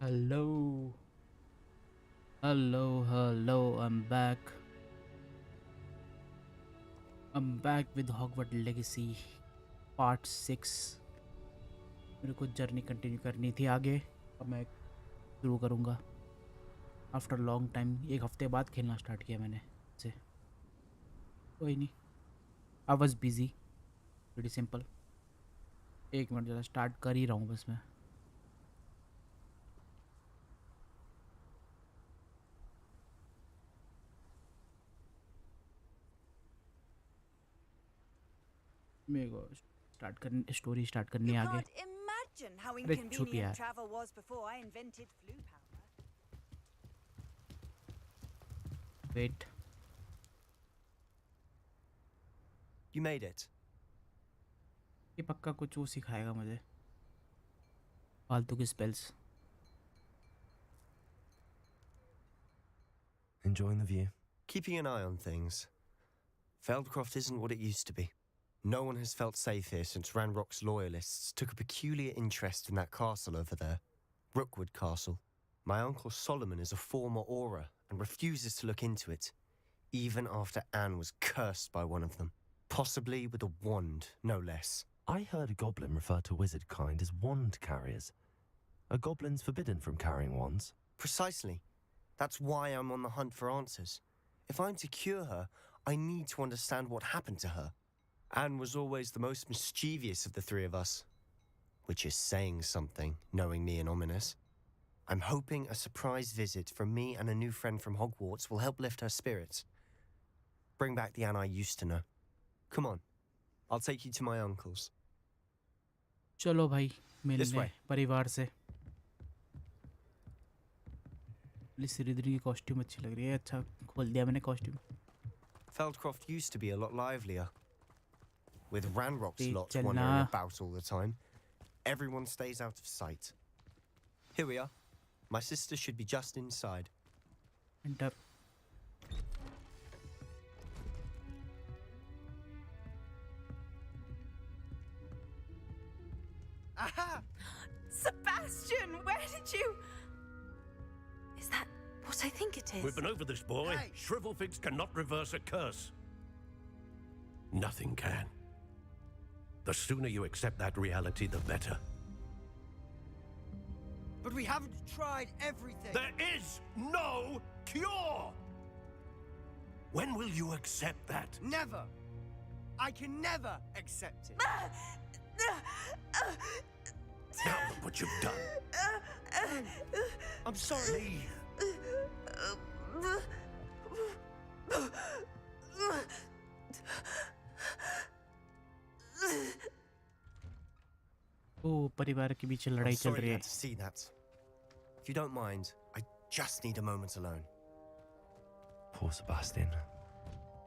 Hello, hello. I'm back. I'm back with Hogwarts Legacy Part 6. मेरे को journey continue करनी थी आगे. अब मैं शुरू करूँगा. आफ्टर लॉन्ग टाइम, एक हफ्ते बाद खेलना स्टार्ट किया मैंने से. कोई नहीं. I was busy. Very simple. एक मिनट ज़रा स्टार्ट कर ही रहा हूँ बस मैं. मेरे को स्टार्ट करनी, स्टोरी स्टार्ट करनी You है आगे. can't imagine how अरे छुट inconvenient यार. travel was before I invented flu powder. Wait. You made it. ये पक्का कुछ वो सिखाएगा मुझे. फालतू के spells. Enjoying the view? Keeping an eye on things. Feldcroft isn't what it used to be. No one has felt safe here since Ranrock's loyalists took a peculiar interest in that castle over there. Rookwood Castle. My uncle Solomon is a former Auror and refuses to look into it, even after Anne was cursed by one of them. Possibly with a wand, no less. I heard a goblin refer to wizard kind as wand carriers. Are goblins forbidden from carrying wands? Precisely. That's why I'm on the hunt for answers. If I'm to cure her, I need to understand what happened to her. Anne was always the most mischievous of the three of us. Which is saying something, knowing me and ominous. I'm hoping a surprise visit from me and a new friend from Hogwarts will help lift her spirits. Bring back the Anne I used to know. Come on. I'll take you to my uncle's. चलो भाई This मिलने way. परिवार से. Slytherin की costume अच्छी लग रही है. अच्छा खोल दिया मैंने costume. Feldcroft used to be a lot livelier. With Ranrock's Deek, lot chalna. wandering about all the time, everyone stays out of sight. Here we are. My sister should be just inside. Enter. Aha! Sebastian, where did you... Is that what I think it is? We've been over this, boy. Hey. Shrivelfigs cannot reverse a curse. Nothing can. The sooner you accept that reality, the better. But we haven't tried everything. There is no cure! When will you accept that? Never. I can never accept it. Now look what you've done. I'm sorry. ओ परिवार के बीच I'm लड़ाई चल sorry रही you है. had to see that. If you don't mind, I just need a moment alone. Poor Sebastian.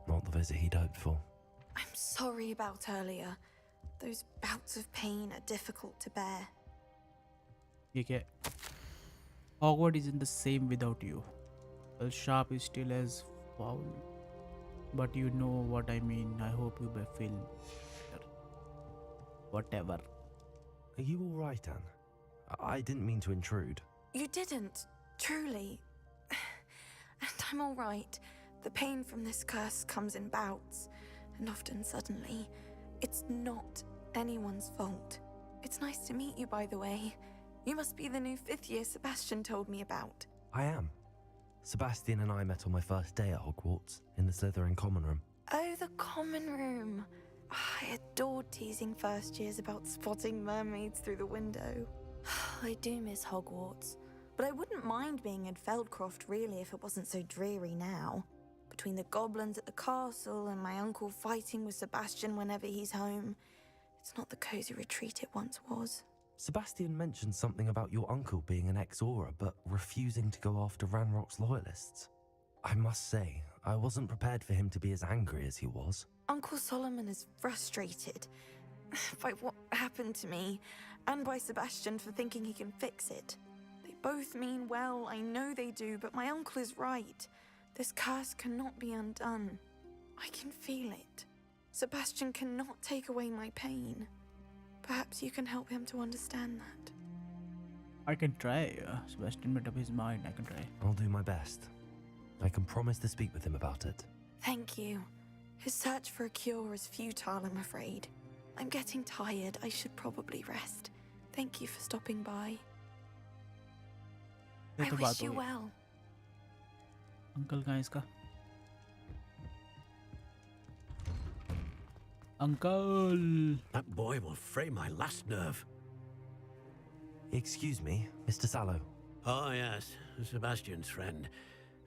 Not the visit he'd hoped for. I'm sorry about earlier. Those bouts of pain are difficult to bear. ठीक है. Hogwarts isn't the same without you. Well, sharp is still as foul. But you know what I mean. I hope you feel better. Whatever. Are you all right, Anne? I didn't mean to intrude. You didn't, truly. And I'm all right. The pain from this curse comes in bouts, and often suddenly. It's not anyone's fault. It's nice to meet you, by the way. You must be the new 5th year Sebastian told me about. I am. Sebastian and I met on my first day at Hogwarts, in the Slytherin common room. Oh, the common room. I adored teasing first years about spotting mermaids through the window. I do miss Hogwarts, but I wouldn't mind being in Feldcroft really if it wasn't so dreary now. Between the goblins at the castle and my uncle fighting with Sebastian whenever he's home, it's not the cosy retreat it once was. Sebastian mentioned something about your uncle being an ex-Auror, but refusing to go after Ranrock's loyalists. I must say, I wasn't prepared for him to be as angry as he was. Uncle Solomon is frustrated by what happened to me, and by Sebastian for thinking he can fix it. They both mean well, I know they do, but my uncle is right. This curse cannot be undone. I can feel it. Sebastian cannot take away my pain. Perhaps you can help him to understand that. I can try. Sebastian made up his mind. I can try. I'll do my best. I can promise to speak with him about it. Thank you. His search for a cure is futile, I'm afraid. I'm getting tired. I should probably rest. Thank you for stopping by. ये I तो wish बात you हो गई. well. Uncle कहाँ है इसका? Uncle. That boy will fray my last nerve. Excuse me, Mr. Sallow. Oh, yes, Sebastian's friend.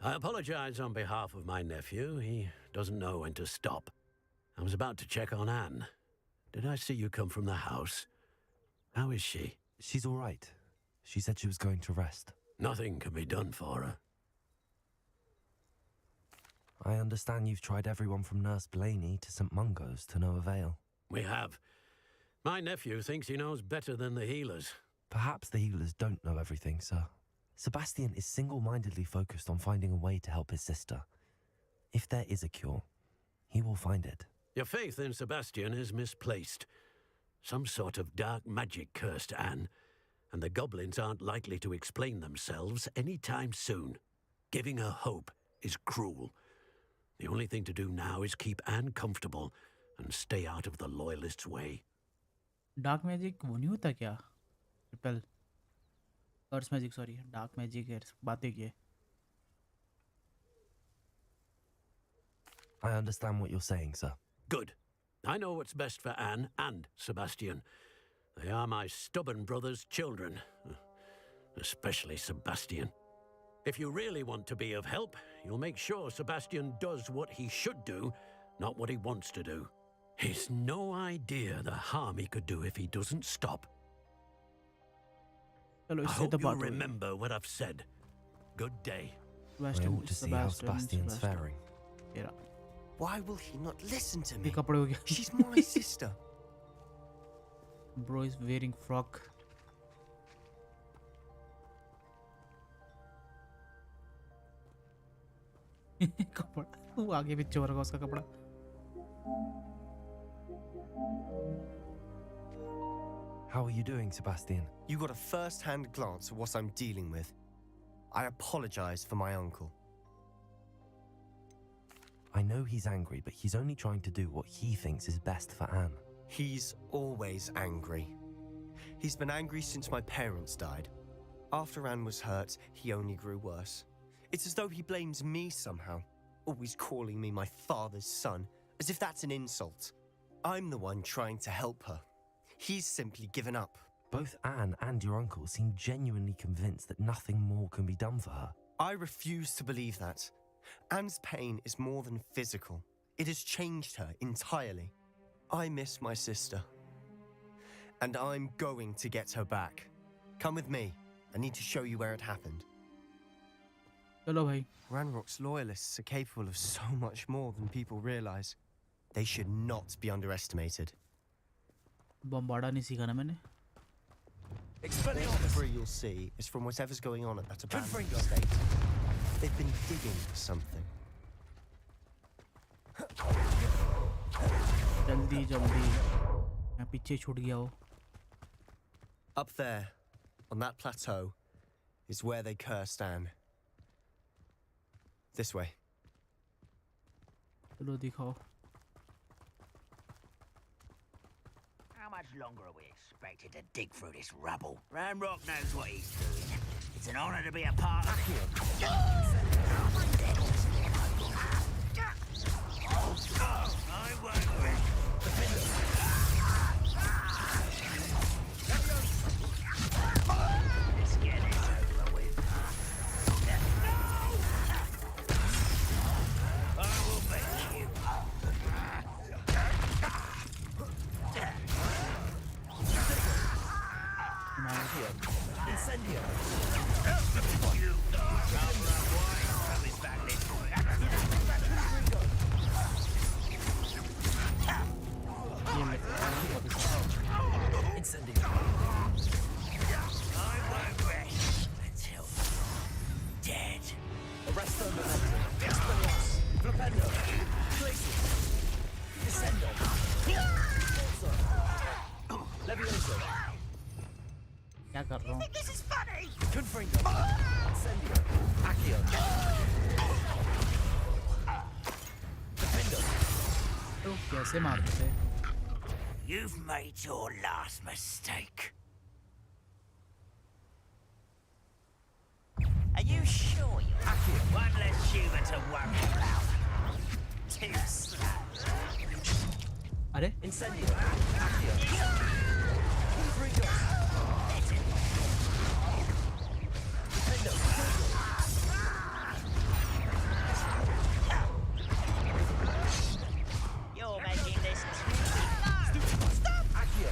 I apologize on behalf of my nephew. He doesn't know when to stop. I was about to check on Anne. Did I see you come from the house? How is she? She's all right. She said she was going to rest. Nothing can be done for her. I understand you've tried everyone from Nurse Blaney to St. Mungo's to no avail. We have. My nephew thinks he knows better than the healers. Perhaps the healers don't know everything, sir. Sebastian is single-mindedly focused on finding a way to help his sister. If there is a cure, he will find it. Your faith in Sebastian is misplaced. Some sort of dark magic cursed Anne, and the goblins aren't likely to explain themselves any time soon. Giving her hope is cruel. The only thing to do now is keep Anne comfortable and stay out of the Loyalists' way. Dark magic वो नहीं होता क्या? Repel. Curse magic, sorry. Dark magic है. बातें की है. I understand what you're saying, sir. Good. I know what's best for Anne and Sebastian. They are my stubborn brother's children. Especially Sebastian. If you really want to be of help, you'll make sure Sebastian does what he should do, not what he wants to do. He's no idea the harm he could do if he doesn't stop. चलो I इससे hope तो you बात हो गई. remember what I've said. Good day. I ought to see how Sebastian's faring. तेरा. Why will he not listen to ये me? कपड़े हो गया. She's my sister. Bro is wearing frock. कपड़ा वो आगे पीछे हो रहा उसका कपड़ा. How are you doing, Sebastian? You got a first-hand glance at what I'm dealing with. I apologize for my uncle. I know he's angry, but he's only trying to do what he thinks is best for Anne. He's always angry. He's been angry since my parents died. After Anne was hurt, he only grew worse. It's as though he blames me somehow, always calling me my father's son, as if that's an insult. I'm the one trying to help her. He's simply given up. Both Anne and your uncle seem genuinely convinced that nothing more can be done for her. I refuse to believe that. Anne's pain is more than physical. It has changed her entirely. I miss my sister. And I'm going to get her back. Come with me. I need to show you where it happened. चलो भाई. Ranrock's loyalists are capable of so much more than people realize. They should not be underestimated. बम्बाड़ा नहीं सीखा ना मैंने. All the debris you'll see is from whatever's going on at that abandoned estate. They've been digging for something. जल्दी जल्दी. मैं पीछे छूट गया हूँ. Up there, on that plateau, is where they cursed Anne. This way. चलो दिखाओ. How much longer are we expected to dig through this rubble? Ranrock knows what he's doing. It's an honor to be a part of it. I won't rest. Let's get this over with. I will make you. क्या कर रहा हूँ? This is funny! Confringo. Incendio. Accio. Defendo. तो कैसे मारते थे? You've made your last mistake. Are you sure you're happy? One less human to worry about. Too slow. अरे Incendio. Accio. Confringo. Defendo. You're making this too Accio.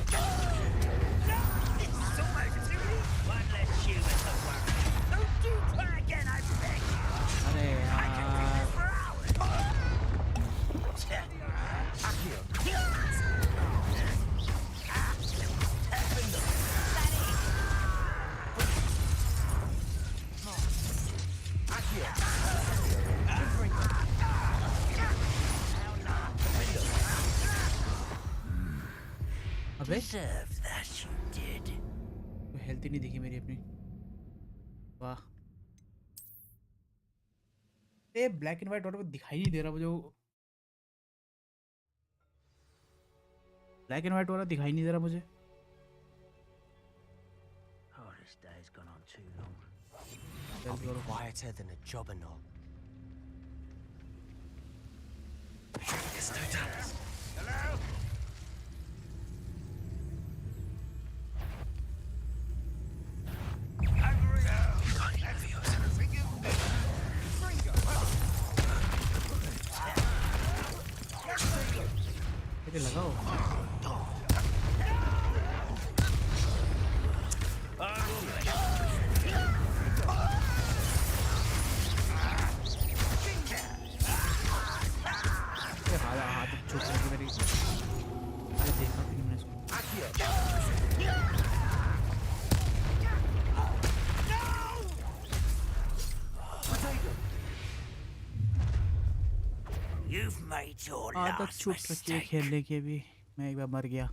This is almost too easy. One less human to worry. Don't do that again, I beg you. अरे I can do यार this for hours. Accio. Accio. Confringo. अबे Deserved that you did. तो health ही नहीं दिखी मेरी अपनी। वाह ये ब्लैक एंड व्हाइट वाटर दिखाई नहीं दे रहा मुझे। ब्लैक एंड व्हाइट वाला दिखाई नहीं दे रहा मुझे। Oh, this day's gone on too long. I'll be quieter than a jobberknoll. Hello? अरे लगाओ हाथ छूट गई मेरी। अरे देखा भी नहीं मैंने इसको। You've made your आदत last छूट सकती है mistake. खेलने की भी। मैं एक बार मर गया।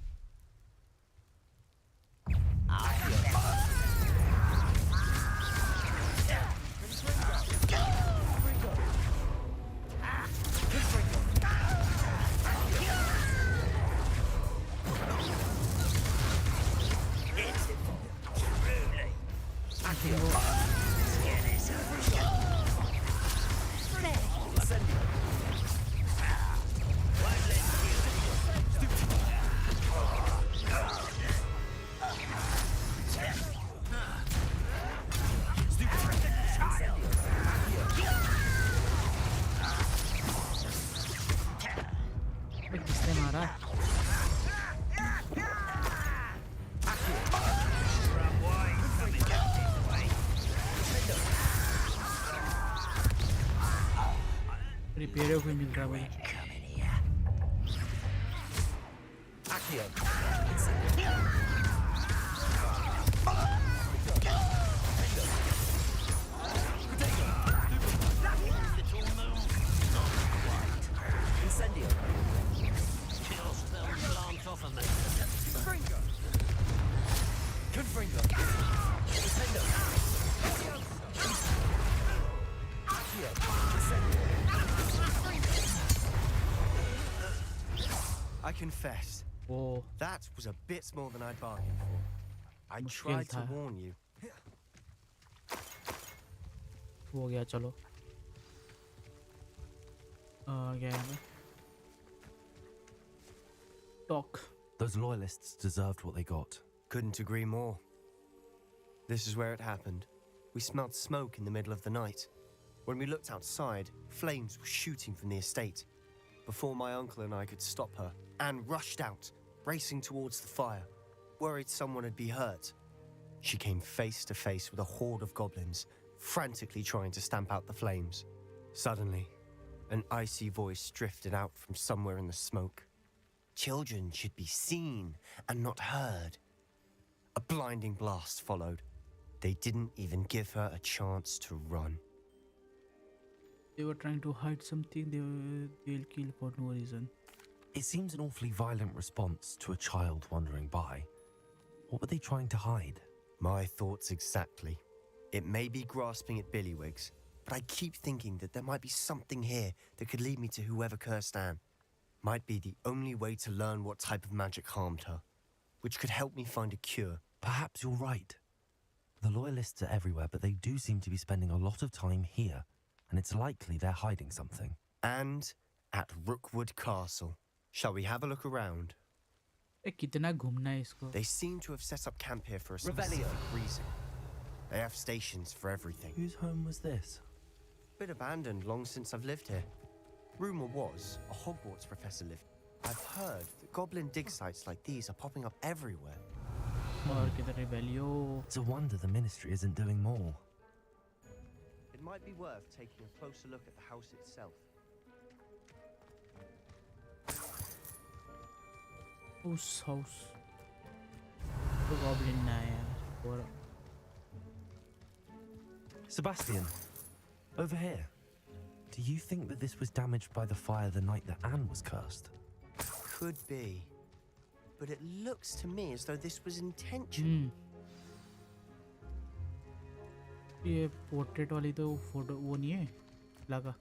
किसने मारा? रिपेयर कोई मिल रहा है मुझे। I confess, वो that was a bit more than I'd bargained for. I tried to था। warn you. हो गया चलो। क्या है? Talk. Those loyalists deserved what they got. Couldn't agree more. This is where it happened. We smelled smoke in the middle of the night. When we looked outside, flames were shooting from the estate. Before my uncle and I could stop her, Anne rushed out, racing towards the fire, worried someone had been hurt. She came face to face with a horde of goblins, frantically trying to stamp out the flames. Suddenly, an icy voice drifted out from somewhere in the smoke. Children should be seen and not heard. A blinding blast followed. They didn't even give her a chance to run. They were trying to hide something. They'll kill for no reason. It seems an awfully violent response to a child wandering by. What were they trying to hide? My thoughts exactly. It may be grasping at Billywigs, but I keep thinking that there might be something here that could lead me to whoever cursed Anne. Might be the only way to learn what type of magic harmed her, which could help me find a cure. Perhaps you're right. The Loyalists are everywhere, but they do seem to be spending a lot of time here, and it's likely they're hiding something. And at Rookwood Castle. Shall we have a look around? कितना घूमना है इसको? They seem to have set up camp here for a specific reason. They have stations for everything. Whose home was this? Been abandoned long since I've lived here. Rumour was a Hogwarts professor lived. I've heard that goblin dig sites like these are popping up everywhere. और किधर rebellion? It's a wonder the Ministry isn't doing more. It might be worth taking a closer look at the house itself. House. तो goblin ना है यार. और Sebastian, over here. Do you think that this was damaged by the fire the night that Anne was cursed? Could be. But it looks to me as though this was intentional. ये portrait वाली तो photo वो नहीं है लगा.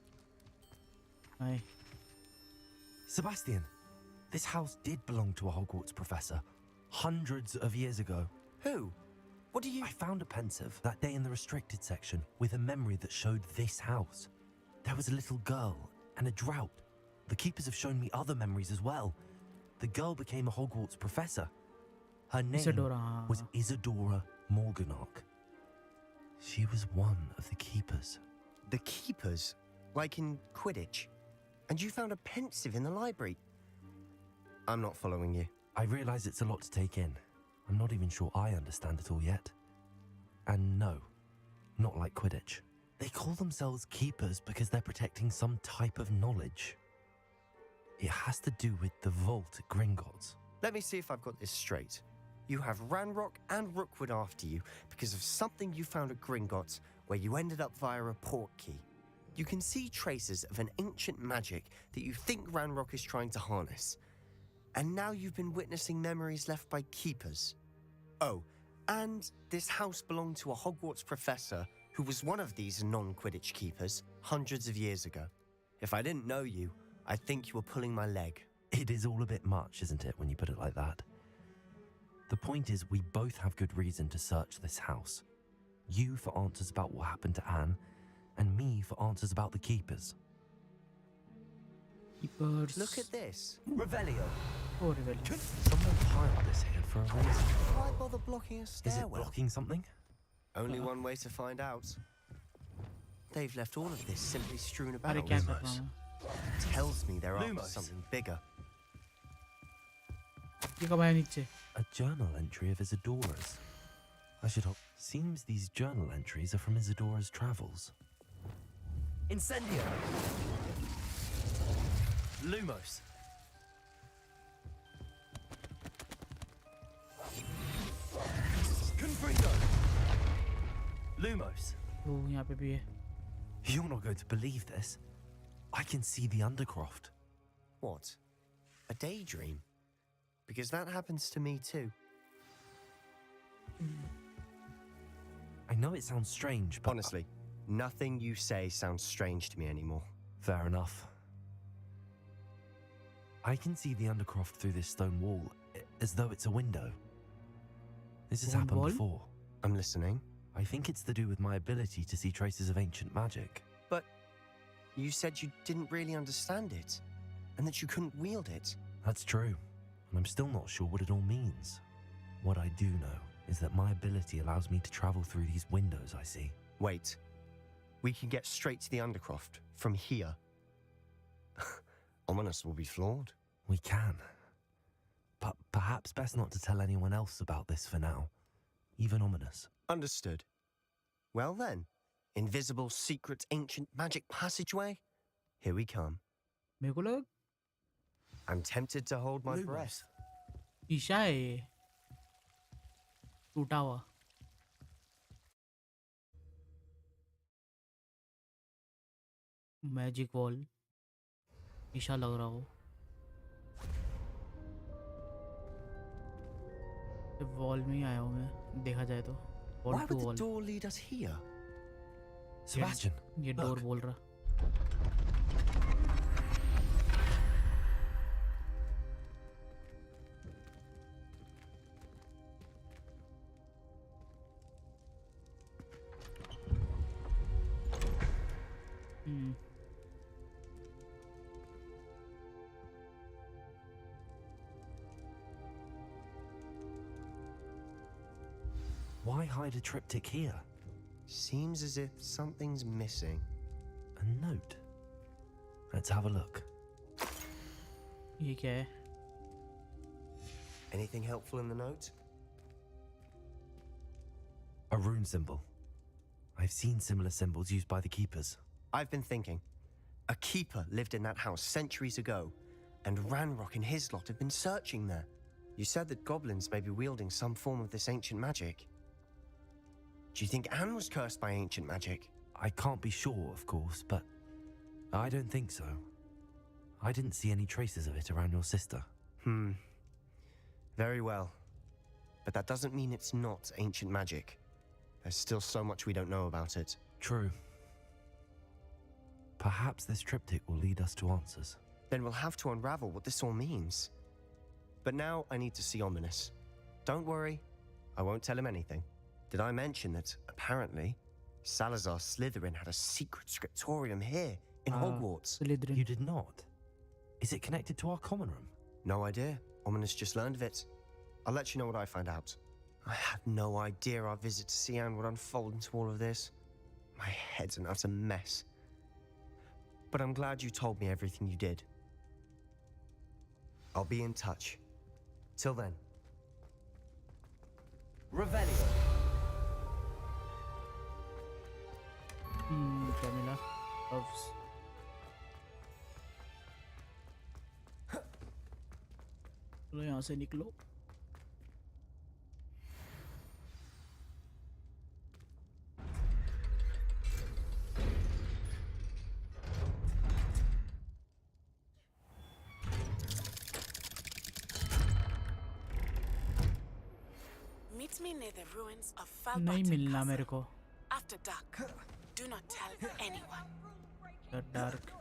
नहीं. Sebastian, this house did belong to a Hogwarts professor hundreds of years ago. Who? What do you... I found a pensive that day in the restricted section with a memory that showed this house. There was a little girl and a drought. The keepers have shown me other memories as well. The girl became a Hogwarts professor. Her name was Isadora Morganach. She was one of the keepers. The keepers? Like in Quidditch? And you found a pensive in the library? I'm not following you. I realize it's a lot to take in. I'm not even sure I understand it all yet. And no, not like Quidditch. They call themselves keepers because they're protecting some type of knowledge. It has to do with the vault at Gringotts. Let me see if I've got this straight. You have Ranrock and Rookwood after you because of something you found at Gringotts where you ended up via a portkey. You can see traces of an ancient magic that you think Ranrock is trying to harness. And now you've been witnessing memories left by keepers. Oh, and this house belonged to a Hogwarts professor who was one of these non-Quidditch keepers hundreds of years ago. If I didn't know you, I'd think you were pulling my leg. It is all a bit much, isn't it, when you put it like that? The point is, we both have good reason to search this house. You for answers about what happened to Anne, and me for answers about the keepers. Keepers. Look at this. Revelio. Oh, rebellion. Someone piled this here for a reason. Why bother blocking a Is stairwell? it blocking something? Only one way to find out. They've left all of this simply strewn about. अरे क्या कर रहा हूँ? Tells me they're after Lumos. something bigger. ये कब आया नीचे? A journal entry of Isadora's. I should hope. Seems these journal entries are from Isadora's travels. Incendio. Lumos. Confringo. Lumos. वो यहाँ पे भी है. You're not going to believe this. I can see the Undercroft. What? A daydream? Because that happens to me too. I know it sounds strange, but Honestly, nothing you say sounds strange to me anymore. fair enough. I can see the Undercroft through this stone wall, as though it's a window. This has Stone happened wall? before. I'm listening. I think it's to do with my ability to see traces of ancient magic. But you said you didn't really understand it, and that you couldn't wield it. That's true, and I'm still not sure what it all means. What I do know is that my ability allows me to travel through these windows I see. Wait. We can get straight to the Undercroft from here. Ominous will be flawed. We can. But perhaps best not to tell anyone else about this for now. Even Ominous. Understood. Well then, invisible, secret, ancient magic passageway? Here we come. मेरे को लगा I'm tempted to hold my Lumos. breath. शीशा है ये. टूटा हुआ. Magic wall. शीशा लग रहा हो. वॉल में ही आया हूँ मैं, देखा जाए तो. Wall Why to would the wall. door lead us here? Sebastian, ये डोर look. बोल रहा. Why hide a triptych here? Seems as if something's missing. A note. Let's have a look. ये क्या है? Anything helpful in the note? A rune symbol. I've seen similar symbols used by the keepers. I've been thinking. A keeper lived in that house centuries ago, and Ranrock and his lot have been searching there. You said that goblins may be wielding some form of this ancient magic. Do you think Anne was cursed by ancient magic? I can't be sure, of course, but I don't think so. I didn't see any traces of it around your sister. Very well. But that doesn't mean it's not ancient magic. There's still so much we don't know about it. True. Perhaps this triptych will lead us to answers. Then we'll have to unravel what this all means. But now I need to see Ominous. Don't worry, I won't tell him anything. Did I mention that, apparently, Salazar Slytherin had a secret scriptorium here in Hogwarts? Slytherin. You did not? Is it connected to our common room? No idea. Ominous just learned of it. I'll let you know what I find out. I had no idea our visit to see Anne would unfold into all of this. My head's an utter mess. But I'm glad you told me everything you did. I'll be in touch. Till then. Revelio. क्या मिला? Gloves. चलो यहाँ से निकलो. Meet me near the ruins of नहीं Feldcroft मिलना मेरे Castle. को. After dark. Do not tell anyone. The dark.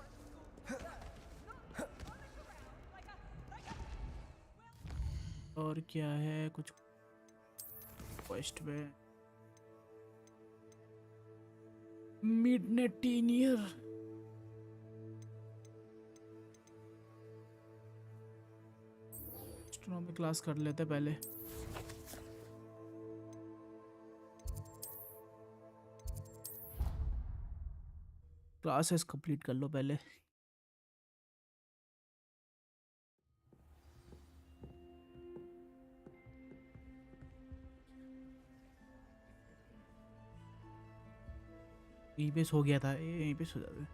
और क्या है कुछ क्वेस्ट में मिडनाइट टीनियर एस्ट्रोनॉमी क्लास कर लेते पहले. क्लासेस कंप्लीट कर लो पहले. यहीं पे सो गया था. यहीं पे सो जाते.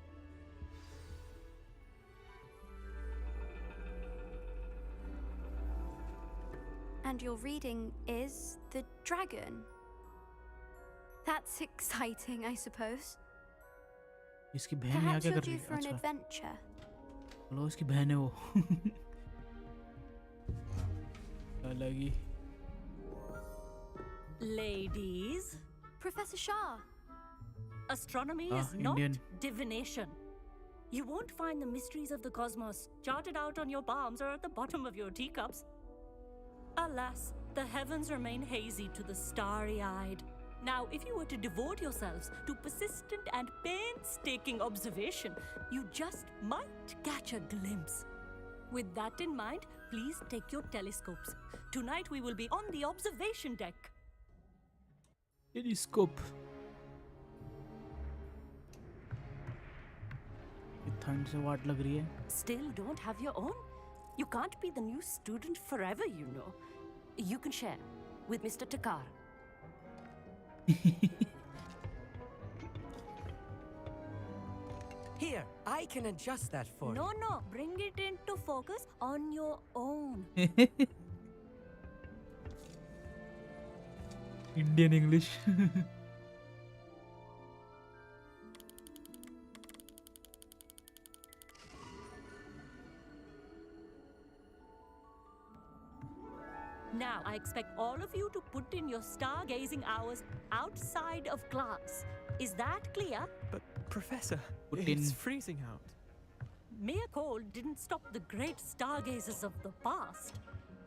And your reading is The Dragon. That's exciting, I suppose. इसकी बहन यहाँ Perhaps क्या you're कर रही due है? for an अच्छा, adventure. लो इसकी बहन है वो. लगी. Ladies, Professor Shah. astronomy Ah, is not Indian. divination. You won't find the mysteries of the cosmos charted out on your palms or at the bottom of your teacups. Alas, the heavens remain hazy to the starry-eyed. Now, if you were to devote yourselves to persistent and painstaking observation, you just might catch a glimpse. With that in mind, please take your telescopes. Tonight we will be on the observation deck. Telescope. ठंड से वाट लग रही है. Still don't have your own? You can't be the new student forever, you know. You can share with Mr. Takar. Here, I can adjust that for No, you. no, bring it into focus on your own. Indian English. Now, I expect all of you to put in your stargazing hours outside of class. Is that clear? But, Professor, Put it's in- freezing out. Mere cold didn't stop the great stargazers of the past.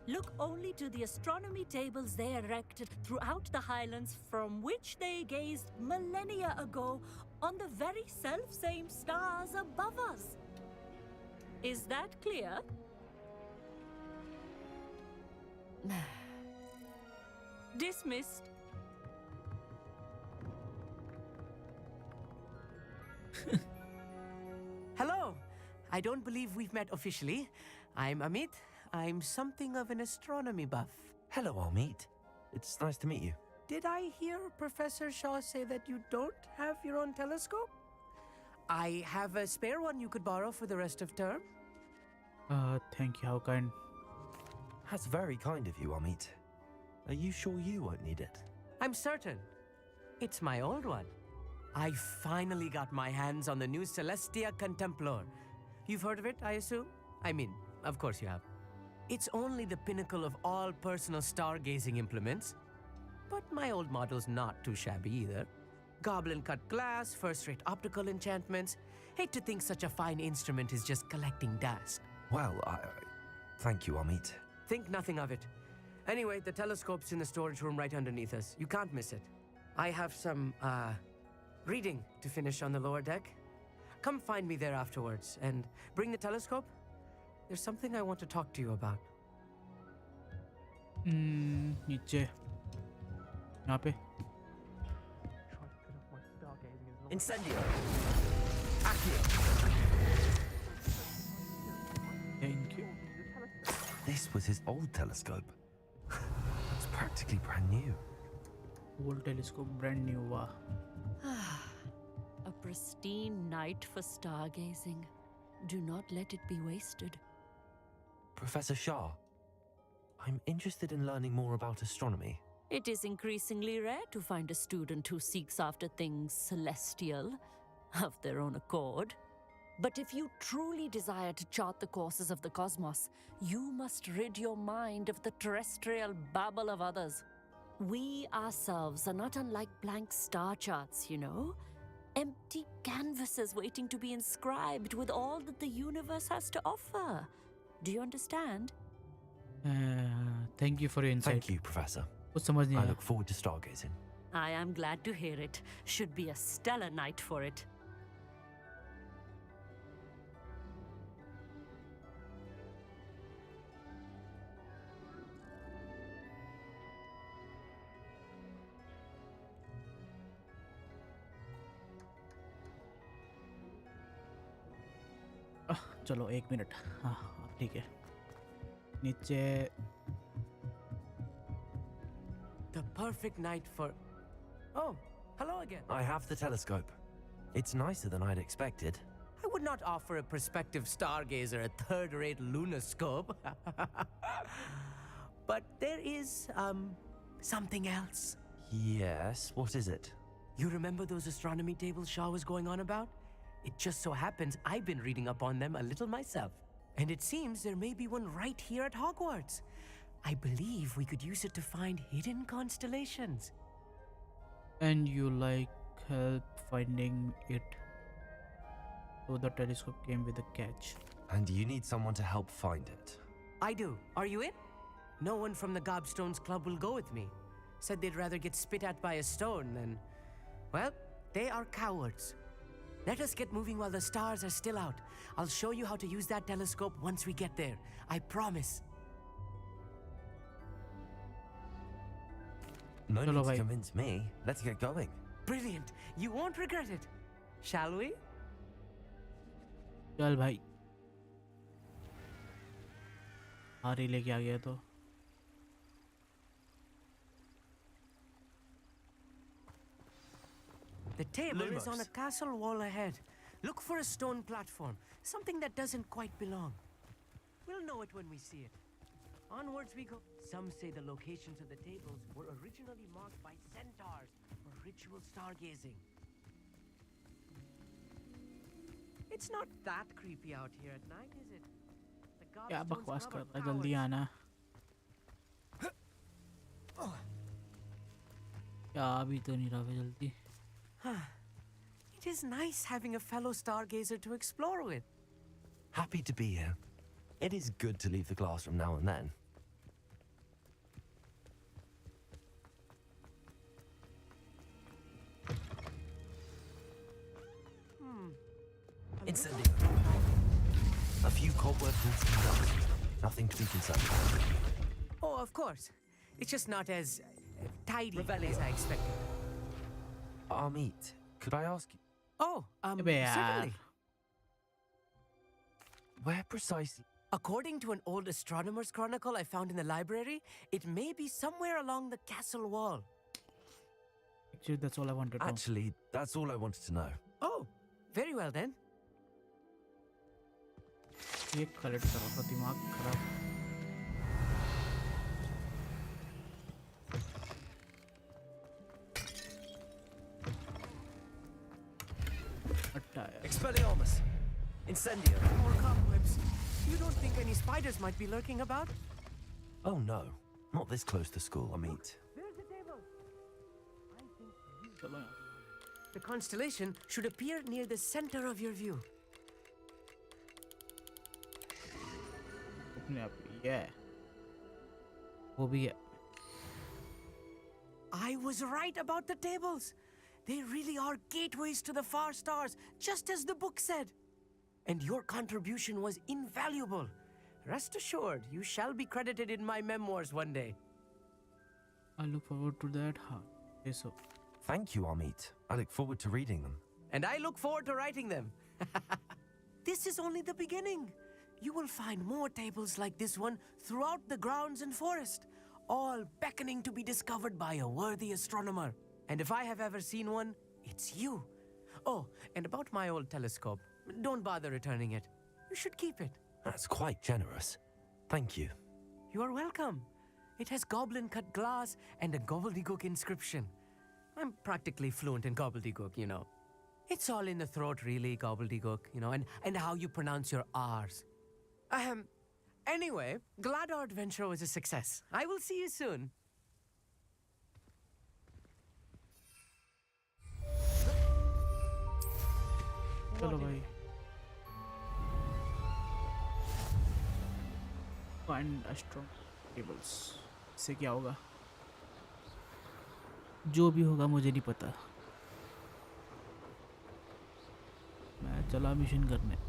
Look only to the astronomy tables they erected throughout the Highlands, from which they gazed millennia ago on the very self-same stars above us. Is that clear? Dismissed. Hello. I don't believe we've met officially. I'm Amit. I'm something of an astronomy buff. Hello, Amit. It's nice to meet you. Did I hear Professor Shaw say that you don't have your own telescope? I have a spare one you could borrow for the rest of term. Thank you. How kind. That's very kind of you, Amit. Are you sure you won't need it? I'm certain. It's my old one. I finally got my hands on the new Celestia Contemplar. You've heard of it, I assume? I mean, of course you have. It's only the pinnacle of all personal stargazing implements. But my old model's not too shabby either. Goblin-cut glass, first-rate optical enchantments. Hate to think such a fine instrument is just collecting dust. Well, thank you, Amit. Think nothing of it. Anyway, the telescope's in the storage room right underneath us. You can't miss it. I have some, reading to finish on the lower deck. Come find me there afterwards, and bring the telescope. There's something I want to talk to you about. नीचे यहाँ पे Incendio. Thank you. This was his old telescope. It's practically brand new. Old telescope, brand new. Wow. A pristine night for stargazing. Do not let it be wasted. Professor Shah, I'm interested in learning more about astronomy. It is increasingly rare to find a student who seeks after things celestial of their own accord. But if you truly desire to chart the courses of the cosmos, you must rid your mind of the terrestrial babble of others. We ourselves are not unlike blank star charts, you know? Empty canvases waiting to be inscribed with all that the universe has to offer. Do you understand? Thank you for your insight. Thank you, Professor. कुछ समझ नहीं I आया. look forward to stargazing. I am glad to hear it. Should be a stellar night for it. चलो 1 minute. हाँ अब ठीक है. नीचे The perfect night for... Oh, hello again. I have the telescope. It's nicer than I'd expected. I would not offer a prospective stargazer a third-rate lunoscope. But there is, something else. Yes, what is it? You remember those astronomy tables Shaw was going on about? It just so happens I've been reading up on them a little myself. And it seems there may be one right here at Hogwarts. I believe we could use it to find hidden constellations. and you like help finding it. So the telescope came with a catch. And you need someone to help find it. I do. Are you in? No one from the Gobstones Club will go with me. Said they'd rather get spit at by a stone than... Well, they are cowards. Let us get moving while the stars are still out. I'll show you how to use that telescope once we get there. I promise. No Chalo need to bhai. convince me. Let's get going. Brilliant. You won't regret it. Shall we? चल भाई हारी लेके आ गया तो The table is on a Lumos. castle wall ahead. Look for a stone platform. Something that doesn't quite belong. We'll know it when we see it. Onwards we go. Some say the locations of the tables were originally marked by centaurs for ritual stargazing. It's not that creepy out here at night, is it? The क्या Gobstones बकवास Club are करता है जल्दी cowards. आना क्या अभी तो नहीं रहा जल्दी. It is nice having a fellow stargazer to explore with. Happy to be here. It is good to leave the classroom now and then. Incendio. A few cobwebs and some dust. Nothing to be concerned about. Oh, of course. It's just not as tidy as I expected. Amit, could I ask you, Oh, अबे यार. certainly. where precisely? According to an old astronomer's chronicle I found in the library, it may be somewhere along the castle wall. Actually, that's all I wanted to know. Actually, that's all I wanted to know. Oh, very well then. ये collect कर रहा था दिमाग खराब. अट्टा यार. Expelliarmus! Incendio! More cobwebs. You don't think any spiders might be lurking about? Oh no, not this close to school, Amit. There's the table. चलो यार. The constellation should appear near the center of your view. अपने आप ये वो भी है. I was right about the tables. They really are gateways to the far stars, just as the book said. And your contribution was invaluable. Rest assured, you shall be credited in my memoirs one day. I look forward to that. हाँ, ये so. Thank you, Amit. I look forward to reading them. And I look forward to writing them. This is only the beginning. You will find more tables like this one throughout the grounds and forest, all beckoning to be discovered by a worthy astronomer. And if I have ever seen one, it's you. Oh, and about my old telescope, don't bother returning it. You should keep it. That's quite generous. Thank you. You are welcome. It has goblin-cut glass and a gobbledygook inscription. I'm practically fluent in gobbledygook, you know. It's all in the throat, really, gobbledygook, you know, and how you pronounce your R's. Anyway, glad our adventure was a success. I will see you soon. चलो भाई. Find astronomy tables. इससे क्या होगा? जो भी होगा मुझे नहीं पता. मैं चला मिशन करने.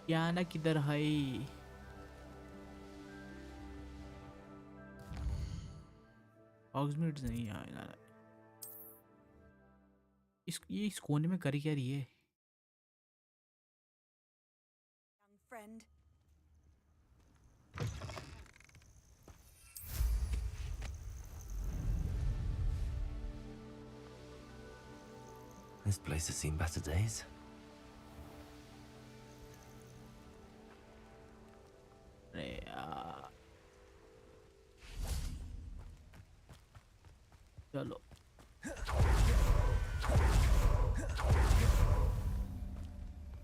याना किधर है? ऑक्समिड्स नहीं यार. इस कोने में करी क्या रही है? Young friend. This place has seen better days. अरे यार. चलो.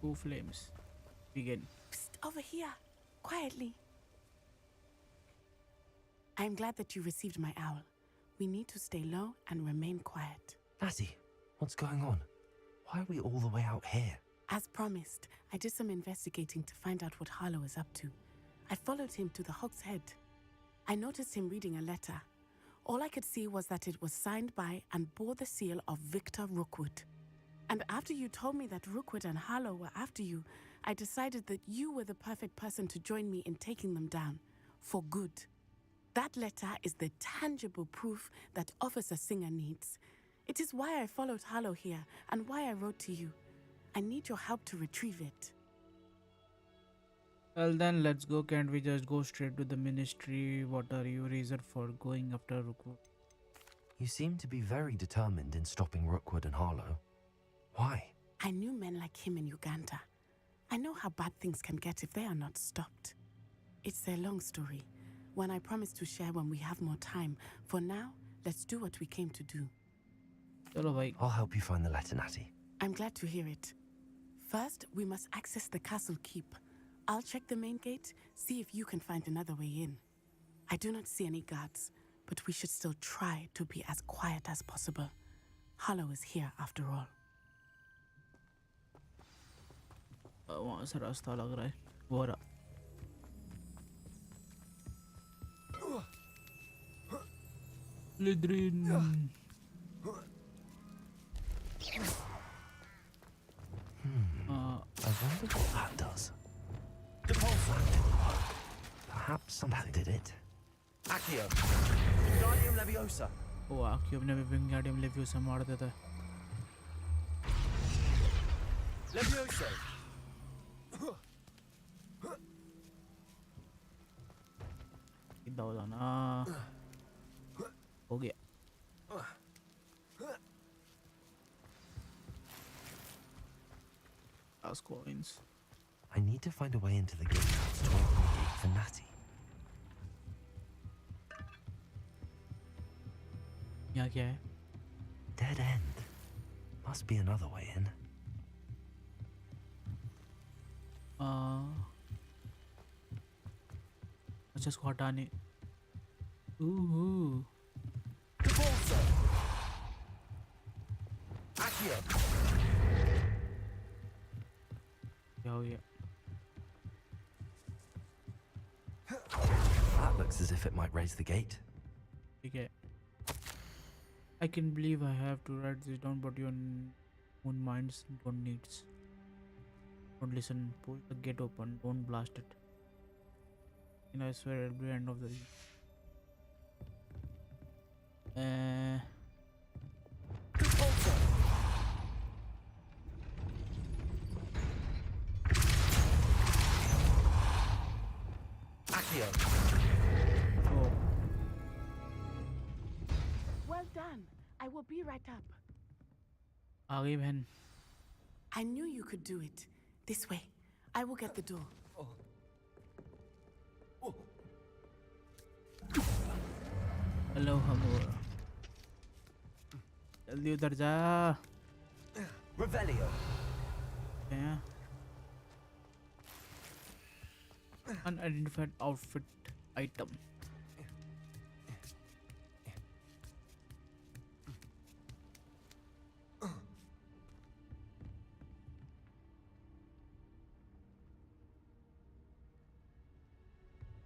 Two flames. Begin. Psst, over here, quietly. I'm glad that you received my owl. We need to stay low and remain quiet. Lassie, what's going on? Why are we all the way out here? As promised, I did some investigating to find out what Harlow is up to. I followed him to the Hog's Head. I noticed him reading a letter. All I could see was that it was signed by and bore the seal of Victor Rookwood. And after you told me that Rookwood and Harlow were after you, I decided that you were the perfect person to join me in taking them down. For good. That letter is the tangible proof that Officer Singer needs. It is why I followed Harlow here and why I wrote to you. I need your help to retrieve it. Well then, let's go. Can't we just go straight to the ministry? What are your reason for going after Rookwood? You seem to be very determined in stopping Rookwood and Harlow. Why? I knew men like him in Uganda. I know how bad things can get if they are not stopped. It's a long story, one I promise to share when we have more time. For now, let's do what we came to do. I'll help you find the letter, Natty. I'm glad to hear it. First, we must access the castle keep. I'll check the main gate, see if you can find another way in. I do not see any guards, but we should still try to be as quiet as possible. Harlow is here after all. वहाँ से रास्ता लग रहा है वो रहा Slytherin. I wonder what that does. The pulse didn't work. Perhaps something did it. Accio. Wingardium Leviosa. वो आखिर अपने विंगार्डियम लेवियोसा मार देता है Leviosa. कितना हो जाना हो गया last coins I need to find a way into the gatehouse to open the gate for Natty. यहाँ क्या है Dead end. Must be another way in. अच्छा इसको हटाने Accio. क्या हो गया That looks as if it might raise the gate. ठीक है I can believe I have to write this down but your own minds don't needs don't listen pull the gate open don't blast it and I swear it'll be end of the Accio. oh Well done. I will be right up. आ गई बहन I knew you could do it. This way. I will get the door. Hello Hamor जल्दी उधर जा Revelio. हैं unidentified outfit item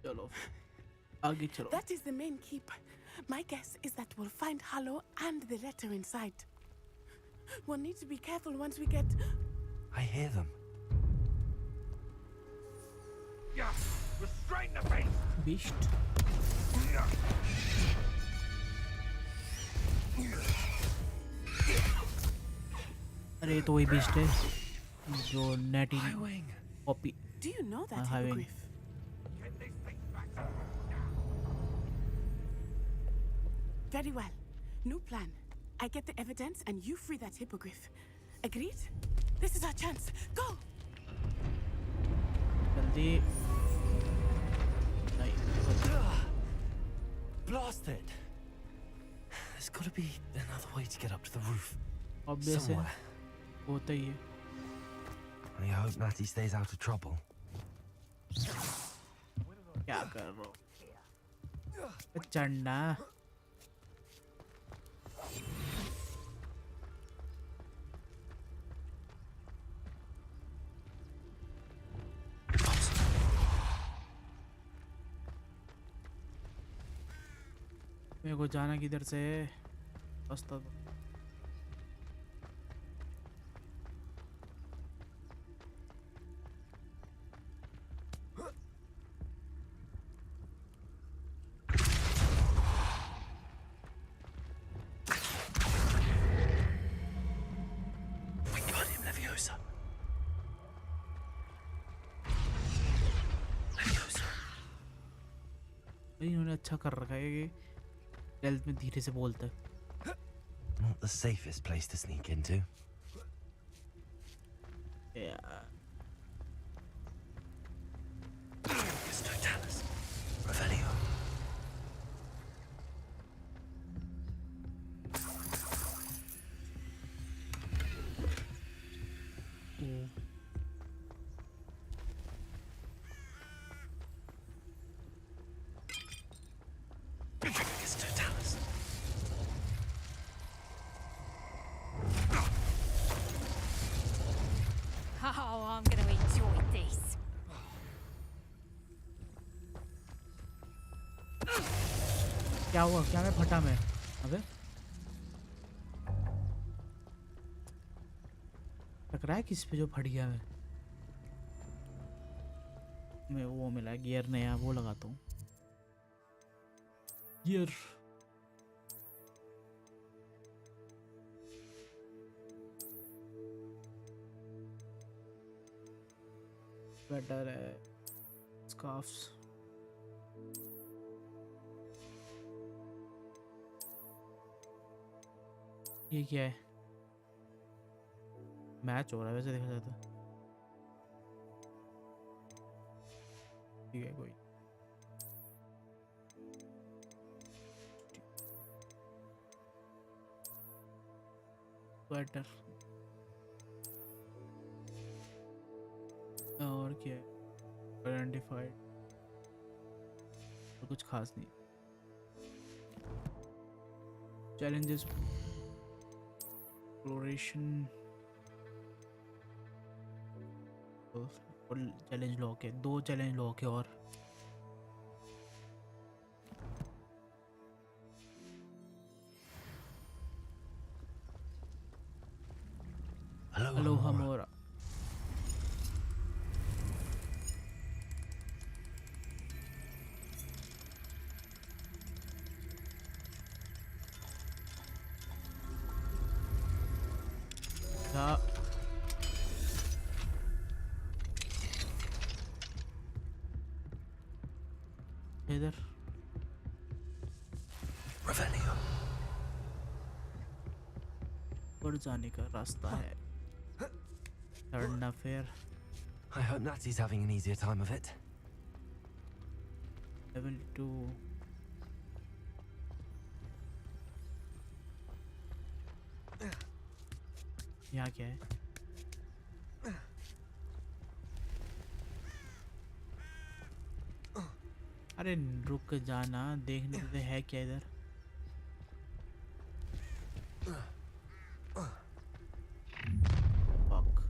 चलो आगे चलो That is the main keep. My guess is that we'll find Harlow and the letter inside. We'll need to be careful once we get... I hear them. Yeah. Restrain the beast. beast अरे ये तो वही beast है जो नेटी copy Do you know that having- hippogriff? Get this thing back. Very well. New plan. I get the evidence and you free that hippogriff. Agreed? This is our chance. Go! जल्दी नहीं Blasted! There's got to be another way to get up to the roof. obvious है Somewhere. होता ही है I hope Natty stays out of trouble. क्या कर रहे हो चढ़ना मेरे को जाना किधर से है रास्ता तो Wingardium Leviosa. इन्होंने अच्छा कर रखा है कि हेल्थ में धीरे से बोलता है Not the safest place to sneak into. Yeah. I'm gonna enjoy this. क्या हुआ? क्या मैं फटा मैं? अबे टकरा है किस पे जो फट गया मैं वो मिला गियर नया वो लगाता हूँ गियर स्वेटर है स्कार्फ्स ये क्या है मैच हो रहा है वैसे देखा जाए तो ठीक है कोई स्वेटर और क्या है आइडेंटिफाइड तो कुछ खास नहीं चैलेंजेस एक्सप्लोरेशन चैलेंज लॉक है 2 चैलेंज लॉक है और हेलो हमारा इधर ऊपर जाने का रास्ता है फिर I hope Natty's having an easier time of it. level 2 यहाँ क्या है अरे रुक जाना देखने दे है क्या इधर fuck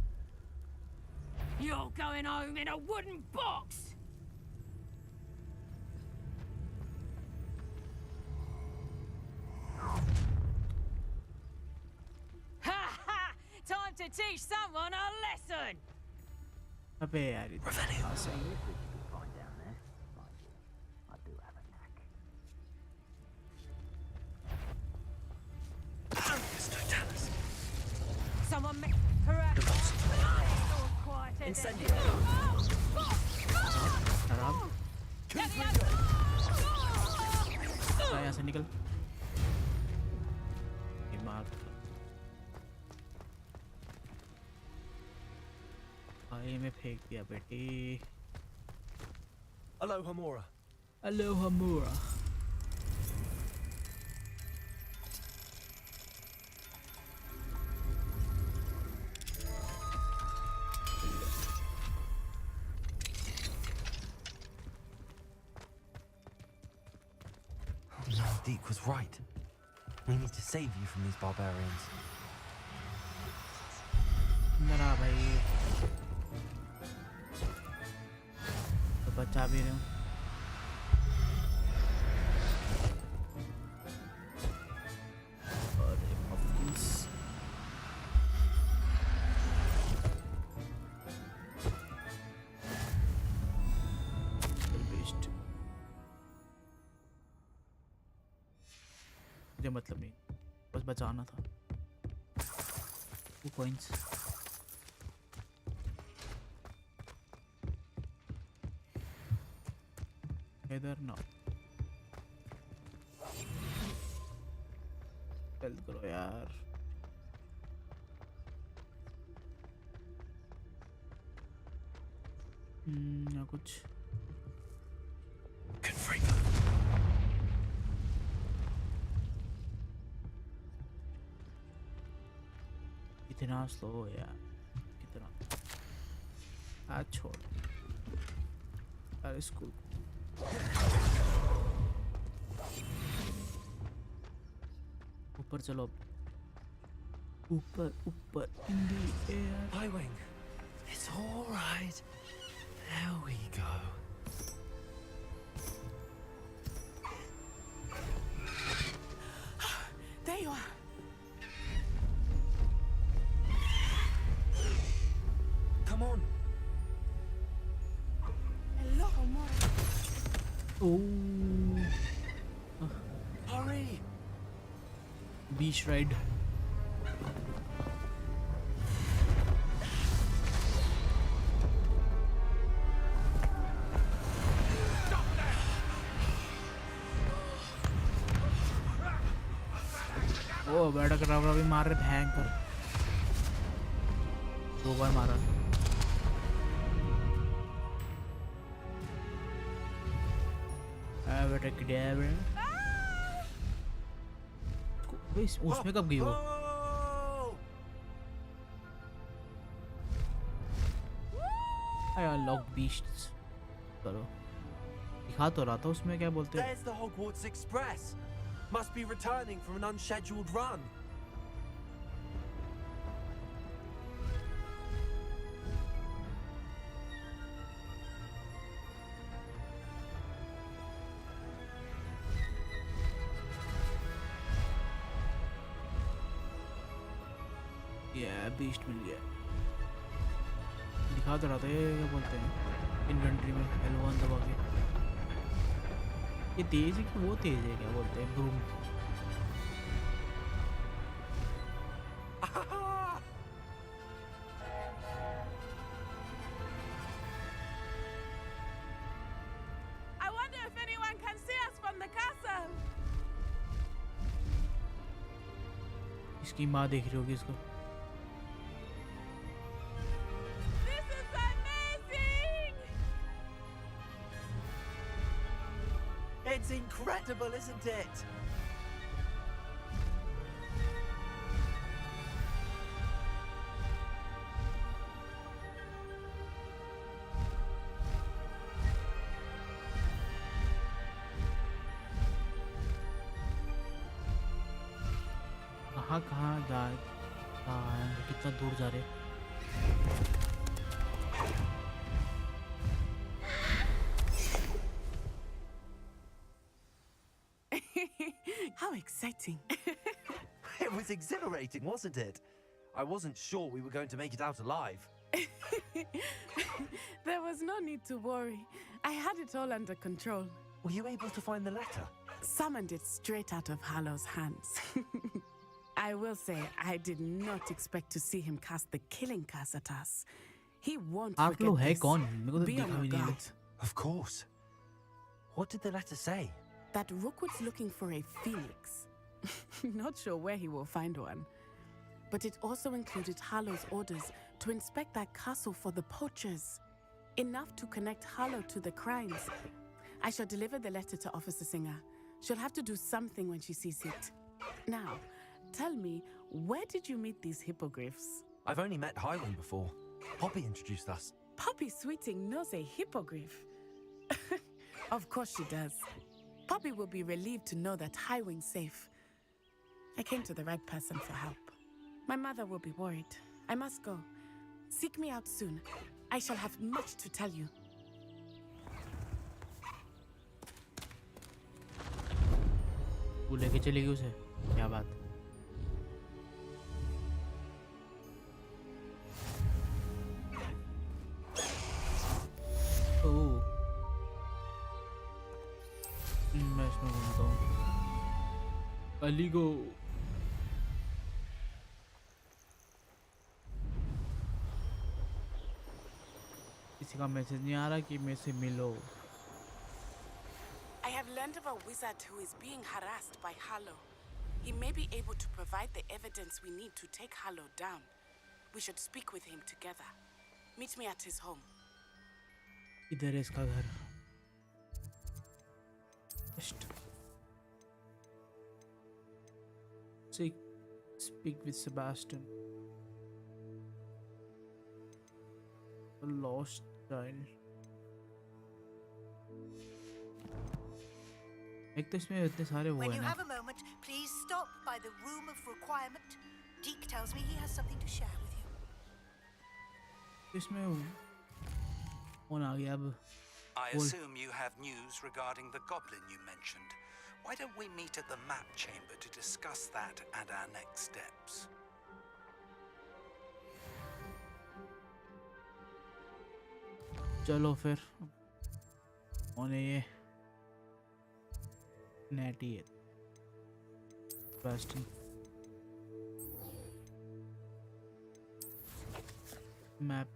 You're going home in a wooden box. Ha ha! Time to teach someone a lesson. अबे यार Someone perhaps. Incendiary. यहाँ से निकल दिमाग भाई में फेंक दिया बेटी Hello, Hamora. Hello Hamora Deek was right. We need to save you from these barbarians. मेरा भाई तो बचा भी रहे हूँ और एक pumpkins beast मुझे मतलब नहीं बस बचाना था 2 points इधर ना हेल्प करो यार ना कुछ कितना स्लो है यार कितना आज छोड़ अरे स्कूल ऊपर चलो ऊपर ऊपर in the air Hi, Wing. It's all right. There we go. There you are. Come on. Hello, more. Oh, Hurry. beach ride. ओ बैठा करावड़ा भी मार रहे भयंकर 2 बार मारा बेटा किड्या उसमें कब गई वो आई अनलॉक बीस्ट्स चलो दिखा तो रहा था उसमें क्या बोलते हैं There's the Hogwarts Express. Must be returning from an unscheduled run. Beast मिल गया दिखा तो रहा था ये क्या बोलते हैं इन्वेंटरी में L1 दबा के ये तेज है कि वो तेज है क्या बोलते हैं broom I wonder if anyone can see us from the castle. इसकी माँ देख रही होगी इसको This is amazing. It's incredible, isn't it? कहाँ जा कितना दूर जा रहे How exciting. It was exhilarating, wasn't it? I wasn't sure we were going to make it out alive. There was no need to worry. I had it all under control. Were you able to find the letter? Summoned it straight out of Harlow's hands. I will say, I did not expect to see him cast the killing curse at us. He won't Harlow forget है this. कौन मेरे को तो Be दिखा on भी your नहीं guard. Of course. What did the letter say? That Rookwood's looking for a phoenix. Not sure where he will find one. But it also included Harlow's orders to inspect that castle for the poachers. Enough to connect Harlow to the crimes. I shall deliver the letter to Officer Singer. She'll have to do something when she sees it. Now, tell me, where did you meet these hippogriffs? I've only met Highway before. Poppy introduced us. Poppy Sweeting knows a hippogriff. Of course she does. Poppy will be relieved to know that Highwing's safe. I came to the right person for help. My mother will be worried. I must go. Seek me out soon. I shall have much to tell you. वो लेके चली गई उसे क्या बात ओह मैं इसमें घूमता हूँ अलीगो किसी का मैसेज नहीं आ रहा कि मेरे से मिलो I have learned of a wizard who is being harassed by Harlow. He may be able to provide the evidence we need to take Harlow down. We should speak with him together. Meet me at his home. इधर है इसका घर Just speak with Sebastian. The lost child. एक तो इसमें इतने सारे वो When है you ना have a moment, please stop by the room of requirement. Deek tells me he has something to share with you. इसमें कौन आ गया अब? I बोल। assume you have news regarding the goblin you mentioned. Why don't we meet at the map chamber to discuss that and our next steps? चलो फिर होने ये नेटी है Bastion. Map.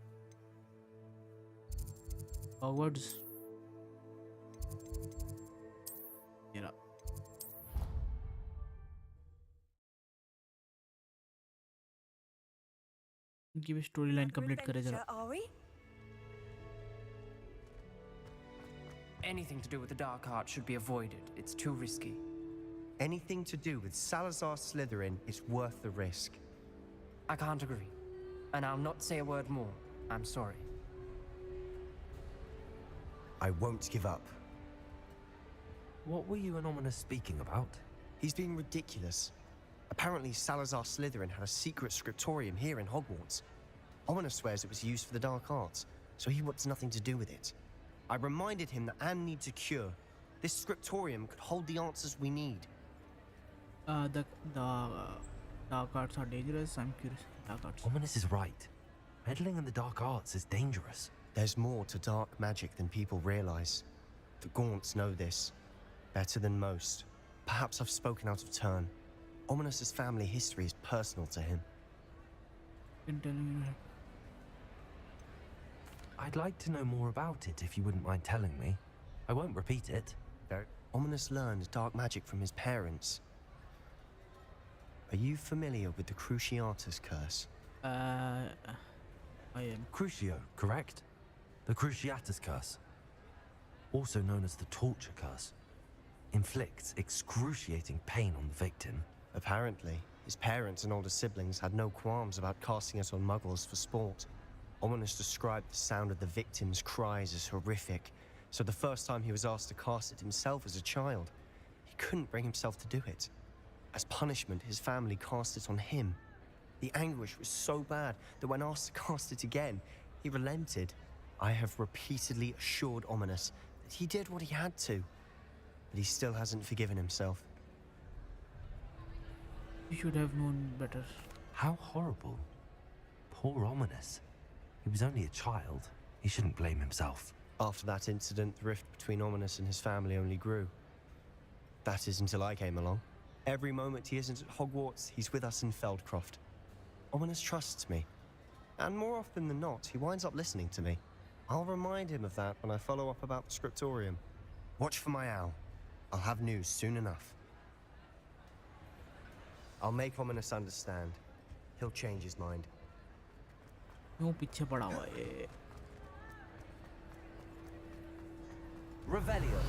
Hogwarts. Yeah. इनकी भी स्टोरी लाइन कंप्लीट करे जरा. Are we? Anything to do with the dark art should be avoided. It's too risky. Anything to do with Salazar Slytherin is worth the risk. I can't agree. And I'll not say a word more. I'm sorry. I won't give up. What were you and Ominous speaking about? He's being ridiculous. Apparently Salazar Slytherin had a secret scriptorium here in Hogwarts. Ominous swears it was used for the dark arts, so he wants nothing to do with it. I reminded him that Anne needs a cure. This scriptorium could hold the answers we need. The dark arts are dangerous. I'm curious. Dark arts. Ominous is right. Meddling in the dark arts is dangerous. There's more to dark magic than people realize. The Gaunts know this better than most. Perhaps I've spoken out of turn. Ominous's family history is personal to him. I'd like to know more about it if you wouldn't mind telling me. I won't repeat it. Ominous learned dark magic from his parents. Are you familiar with the Cruciatus curse? I am. Crucio, correct? The Cruciatus curse. Also known as the torture curse. Inflicts excruciating pain on the victim. Apparently, his parents and older siblings had no qualms about casting it on muggles for sport. Ominous described the sound of the victim's cries as horrific, so the first time he was asked to cast it himself as a child, he couldn't bring himself to do it. As punishment, his family cast it on him. The anguish was so bad that when asked to cast it again, he relented. I have repeatedly assured Ominous that he did what he had to, but he still hasn't forgiven himself. You should have known better. How horrible. Poor Ominous. He was only a child. He shouldn't blame himself. After that incident, the rift between Ominous and his family only grew. That is until I came along. Every moment he isn't at Hogwarts, he's with us in Feldcroft. Ominous trusts me. And more often than not, he winds up listening to me. I'll remind him of that when I follow up about the scriptorium. Watch for my owl. I'll have news soon enough. I'll make Ominous understand. He'll change his mind. क्यों पीछे पड़ा हुआ है? Revelio.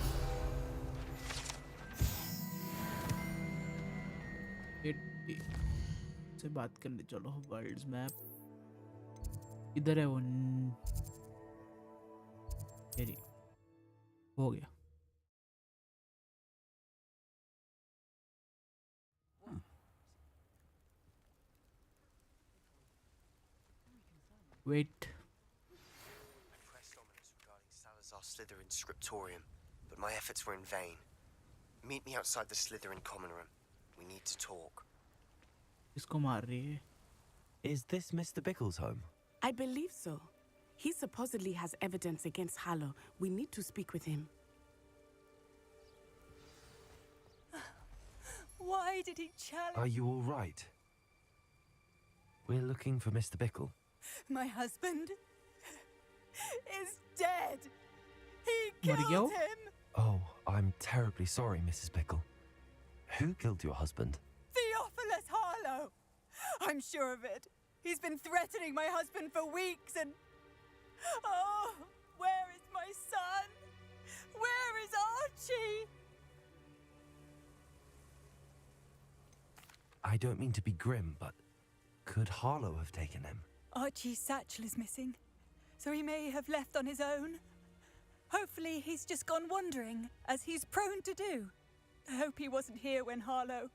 से बात करने चलो. World's map इधर है वो. ये हो गया. Wait. I pressed Ominous regarding Salazar Slytherin's scriptorium, but my efforts were in vain. Meet me outside the Slytherin common room. We need to talk. इसको मार रही है. Is this Mr. Bickel's home? I believe so. He supposedly has evidence against Harlow. We need to speak with him. Why did he challenge? Are you all right? We're looking for Mr. Bickel. My husband is dead. He killed him. Oh, I'm terribly sorry, Mrs. Bickel. Who killed your husband? Theophilus Harlow. I'm sure of it. He's been threatening my husband for weeks and... Oh, where is my son? Where is Archie? I don't mean to be grim, but could Harlow have taken him? Archie's satchel is missing, so he may have left on his own. Hopefully he's just gone wandering, as he's prone to do. I hope he wasn't here when Harlow...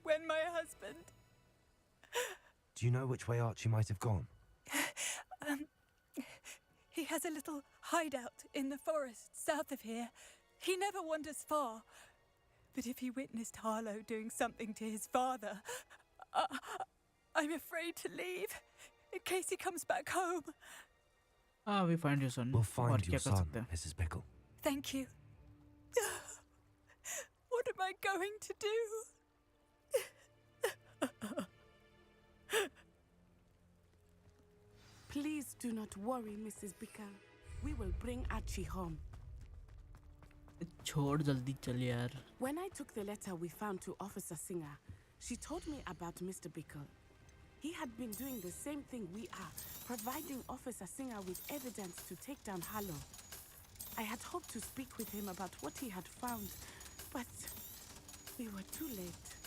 when my husband... Do you know which way Archie might have gone? He has a little hideout in the forest south of here. He never wanders far. But if he witnessed Harlow doing something to his father, I'm afraid to leave in case he comes back home. We find your son. We'll और find क्या your कर son, सकते हैं? Mrs. Bickel. Thank you. What am I going to do? Please do not worry, Mrs. Bickel. We will bring Archie home. छोड़ जल्दी चल यार. When I took the letter we found to Officer Singer, she told me about Mr. Bickel. He had been doing the same thing we are, providing Officer Singer with evidence to take down Harlow. I had hoped to speak with him about what he had found, but we were too late.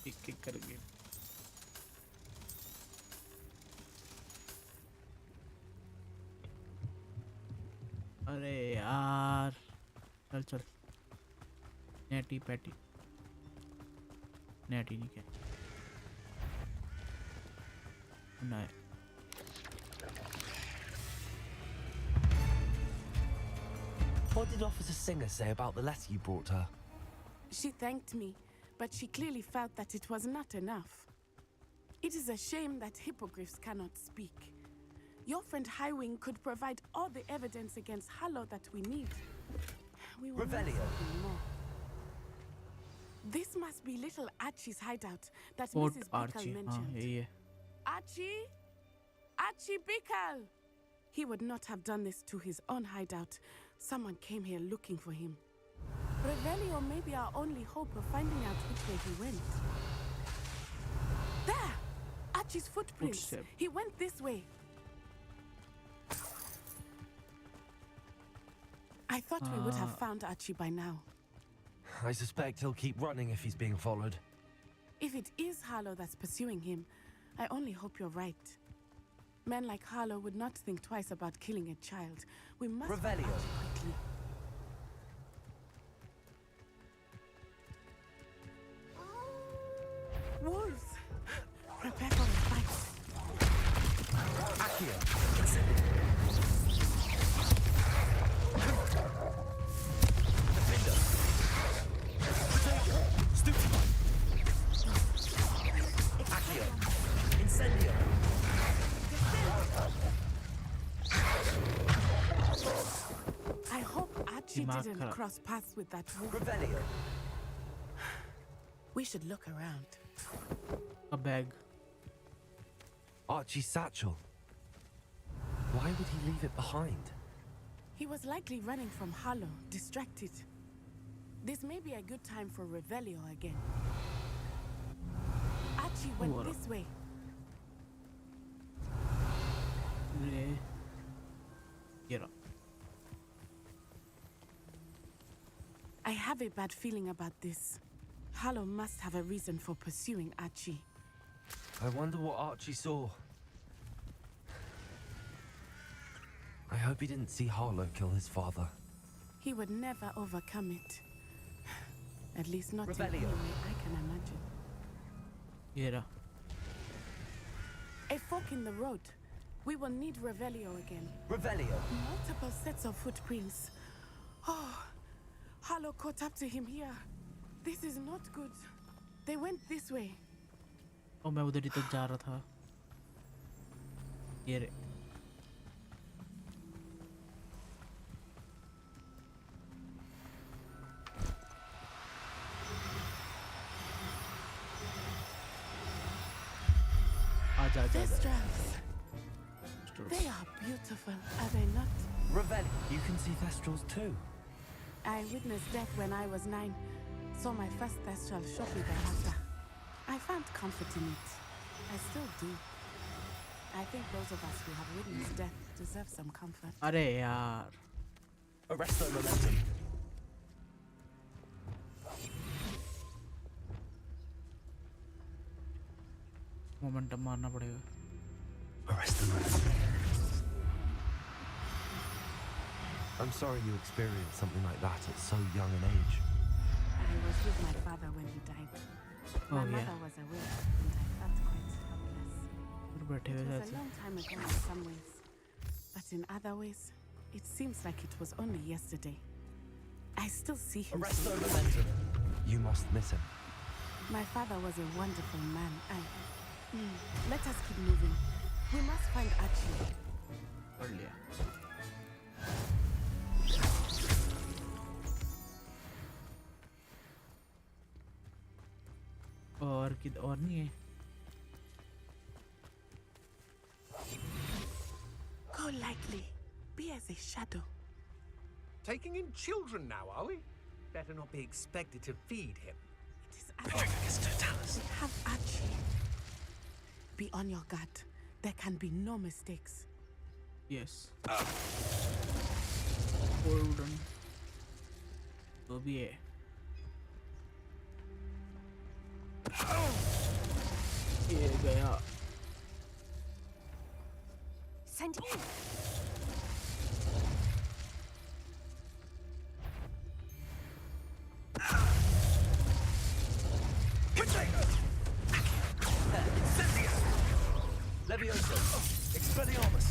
एक करेंगे. अरे यार चल चल नेटी patty नेटी नहीं क्या नहीं. What did Officer Singer say about the letter you brought her? She thanked me, but she clearly felt that it was not enough. It is a shame that hippogriffs cannot speak. Your friend Highwing could provide all the evidence against Harlow that we need. We will need Revelio. something more. This must be little Archie's hideout that Fort Mrs. Bickel Archie. mentioned. Yeah. Archie? Archie Bickel! He would not have done this to his own hideout. Someone came here looking for him. Revelio may be our only hope of finding out which way he went. There! Archie's footprints. Footstep. He went this way. I thought we would have found Archie by now. I suspect he'll keep running if he's being followed. If it is Harlow that's pursuing him, I only hope you're right. Men like Harlow would not think twice about killing a child. We must find Revelio. Archie quickly. Wolves! Prepare for a fight. I hope Archie didn't cross paths with that wolf. Revelio. We should look around. A bag. Archie's satchel. Why would he leave it behind? He was likely running from Harlow, distracted. This may be a good time for Revelio again. Archie went this way. I have a bad feeling about this. Harlow must have a reason for pursuing Archie. I wonder what Archie saw. I hope he didn't see Harlow kill his father. He would never overcome it. At least not in Revelio. any way I can imagine. Yeah. A fork in the road. We will need Revelio again. Revelio. Multiple sets of footprints. Oh, Harlow caught up to him here. This is not good. They went this way. Oh, मैं उधर ही तक जा रहा था. ये रे. Thestrals. They are beautiful, are they not? Revelio. You can see Thestrals too. I witnessed death when I was 9. Saw my first Thestral shortly thereafter. I found comfort in it. I still do. I think those of us who have witnessed death deserve some comfort. अरे यार. Arrest the momentum. Momentum मारना पड़ेगा. Arrest the momentum. I'm sorry you experienced something like that at so young an age. I was with my father when he died. My mother was away, and I felt quite helpless. बैठे It हुए was थे a long time ago in some ways, but in other ways, it seems like it was only yesterday. I still see him. Arresto momentum. You must miss him. My father was a wonderful man. Let us keep moving. We must find Archie. पढ़ लिया। और नहीं है। Go lightly. Be as a shadow. Taking in children now, are we? Better not be expected to feed him. It is Archie. We have Archie. Be on your guard. There can be no mistakes. Yes. Hold on. तो भी है। ये गया। Send in. Levioso. Expelliarmus.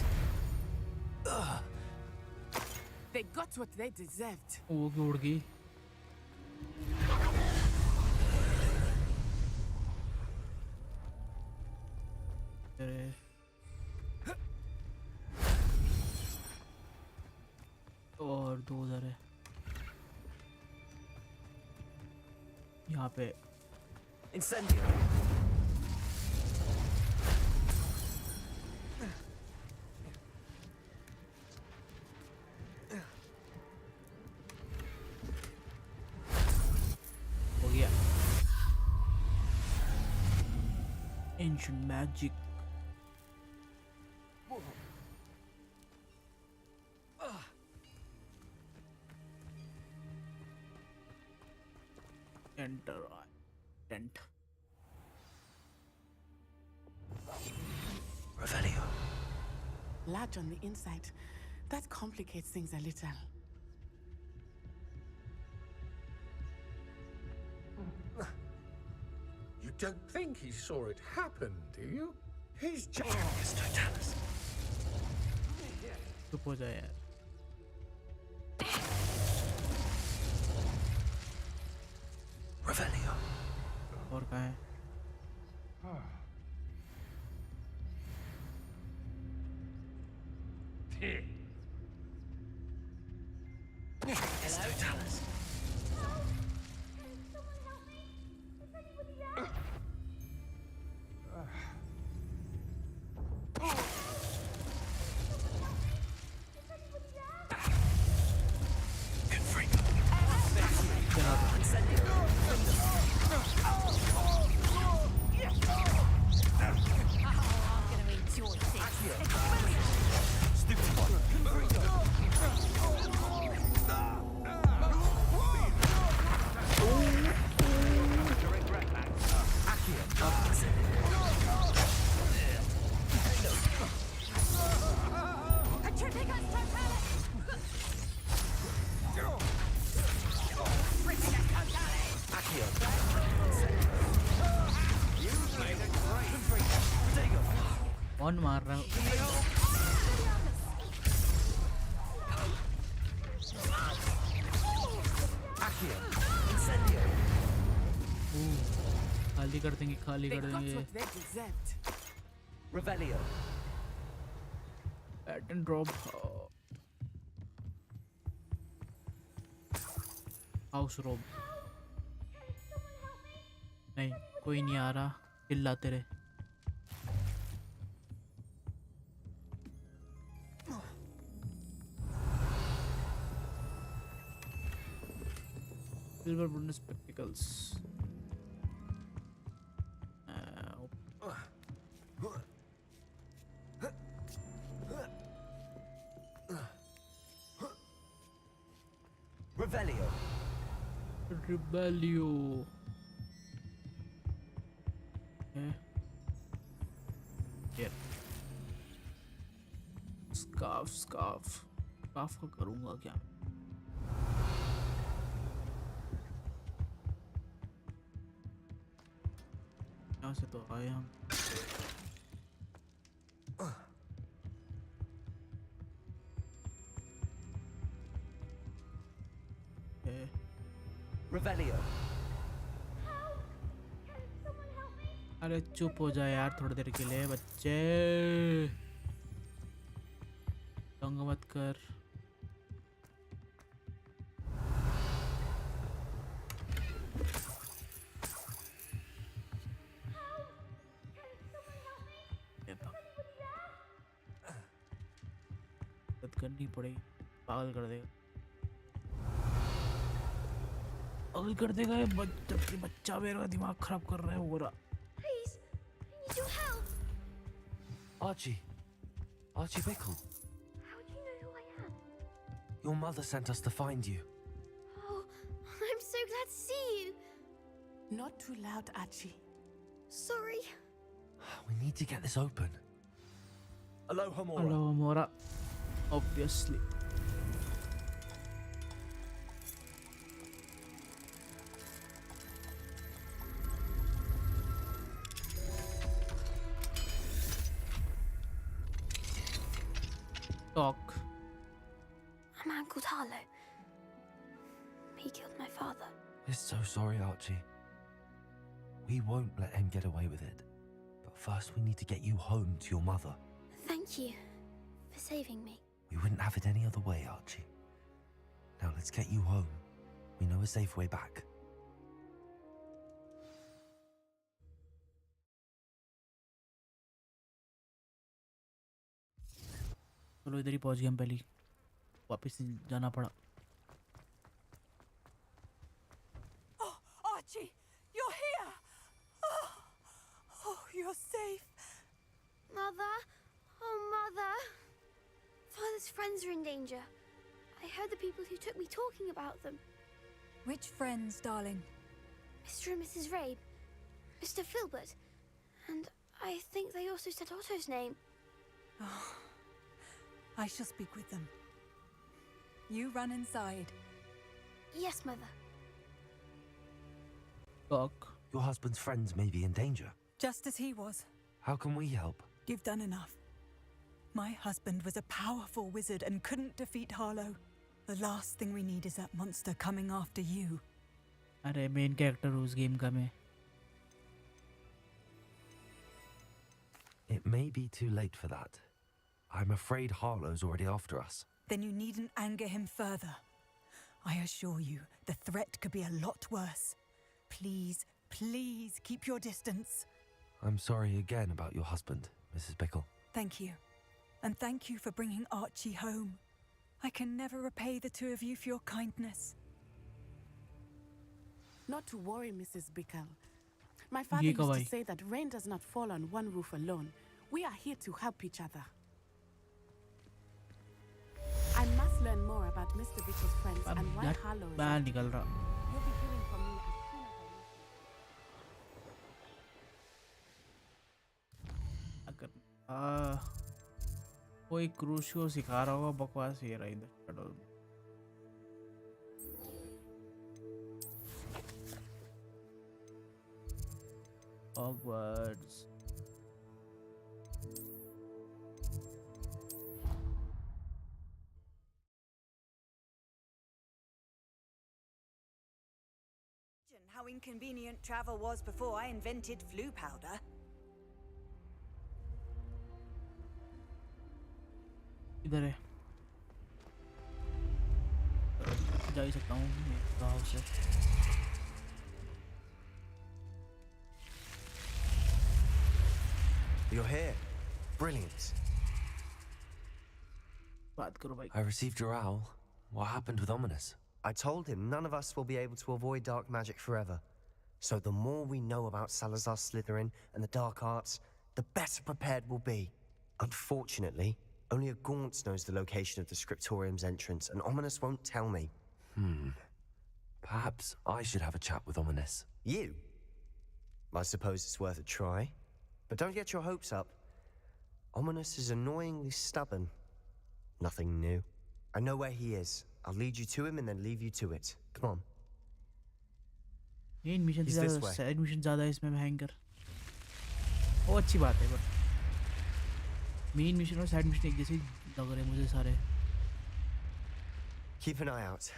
They got what they deserved. वो क्यों उड़ गई? अरे और दो उधर है। यहाँ पे Incendio. हो गया। Ancient magic. Enter tent. Revelio. Large on the inside. That complicates things a little. You don't think he saw it happen, do you? He's just... चुप हो जाए यार। Revelio. और कहाँ है? कौन मार रहा खाली कर देंगे खाली कर देंगे Revelio. पैटर्न ड्रॉप हाउस रोब नहीं कोई नहीं आ रहा चिल्लाते रहे Silver wooden spectacles. Revelio. Rebellio. Here. Scarf. Scarf का करूँगा क्या? यहाँ से तो आए हम Revelio. अरे चुप हो जा यार थोड़ी देर के लिए बच्चे, तंग मत कर। करनी पड़ेगी, पागल कर देगा, पागल कर देगा ये बच्चा मेरा दिमाग खराब कर रहा है वो रहा। Archie Bickel. How do you know who I am? Your mother sent us to find you. Oh, I'm so glad to see you. Not too loud, Archie. Sorry. We need to get this open. Aloha Mora. Aloha Mora. Obviously. Talk. A man called Harlow. He killed my father. We're so sorry, Archie. We won't let him get away with it. But first we need to get you home to your mother. Thank you for saving me. We wouldn't have it any other way, Archie. Now let's get you home. We know a safe way back. चलो इधर ही पहुंच गए हम, पहले वापस जाना पड़ा। Oh, Archie, you're here. Oh, you're safe. Mother? Oh, Mother. Father's friends are in danger. I heard the people who took me talking about them. Which friends, darling? Mr. and Mrs. Rabe, Mr. Filbert, and I think they also said Otto's name. Oh, I shall speak with them. You run inside. Yes, Mother. Talk. Your husband's friends may be in danger. Just as he was. How can we help? You've done enough. My husband was a powerful wizard and couldn't defeat Harlow. The last thing we need is that monster coming after you. अरे main character उस game का मैं। It may be too late for that. I'm afraid Harlow's already after us. Then you needn't anger him further. I assure you, the threat could be a lot worse. Please, please keep your distance. I'm sorry again about your husband, Mrs. Bickel. Thank you. And thank you for bringing Archie home. I can never repay the two of you for your kindness. Not to worry, Mrs. Bickel. My father used to say that rain does not fall on one roof alone. We are here to help each other. I must learn more about Mr. Bickel's friends and why Harlow is बाहर निकल रहा। You'll be hearing from me as soon as अगर कोई cruise को सिखा रहा होगा बकवास ये रहा इधर। Hogwarts. How inconvenient travel was before I invented flu powder. इधर है, जा ही सकता हूँ गाँव से। You're here. Brilliant. बात करो भाई। I received your owl. What happened with Ominous? I told him none of us will be able to avoid dark magic forever. So the more we know about Salazar Slytherin and the dark arts, the better prepared we'll be. Unfortunately, only a Gaunt knows the location of the scriptorium's entrance, and Ominous won't tell me. Perhaps I should have a chat with Ominous. You? I suppose it's worth a try. But don't get your hopes up. Ominous is annoyingly stubborn. Nothing new. I know where he is. I'll lead you to him and then leave you to it. Come on. Main mission से He's this ज़्यादा way. Side mission ज़्यादा है इसमें भयंकर। वो अच्छी बात है, बट मेन मिशन और साइड मिशन एक जैसे लग रहे हैं मुझे सारे। Keep an eye out.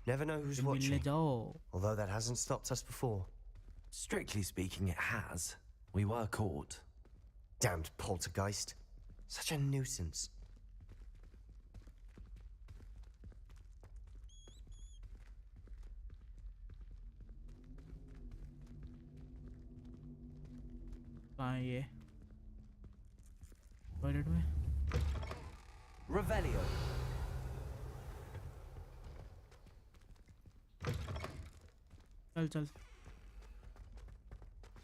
Never know who's फिर मिलने watching. जाओ. Although that hasn't stopped us before. Strictly speaking, it has. We were caught. Damned poltergeist. Such a nuisance. कहाँ है ये? टॉयलेट में? Revelio. चल.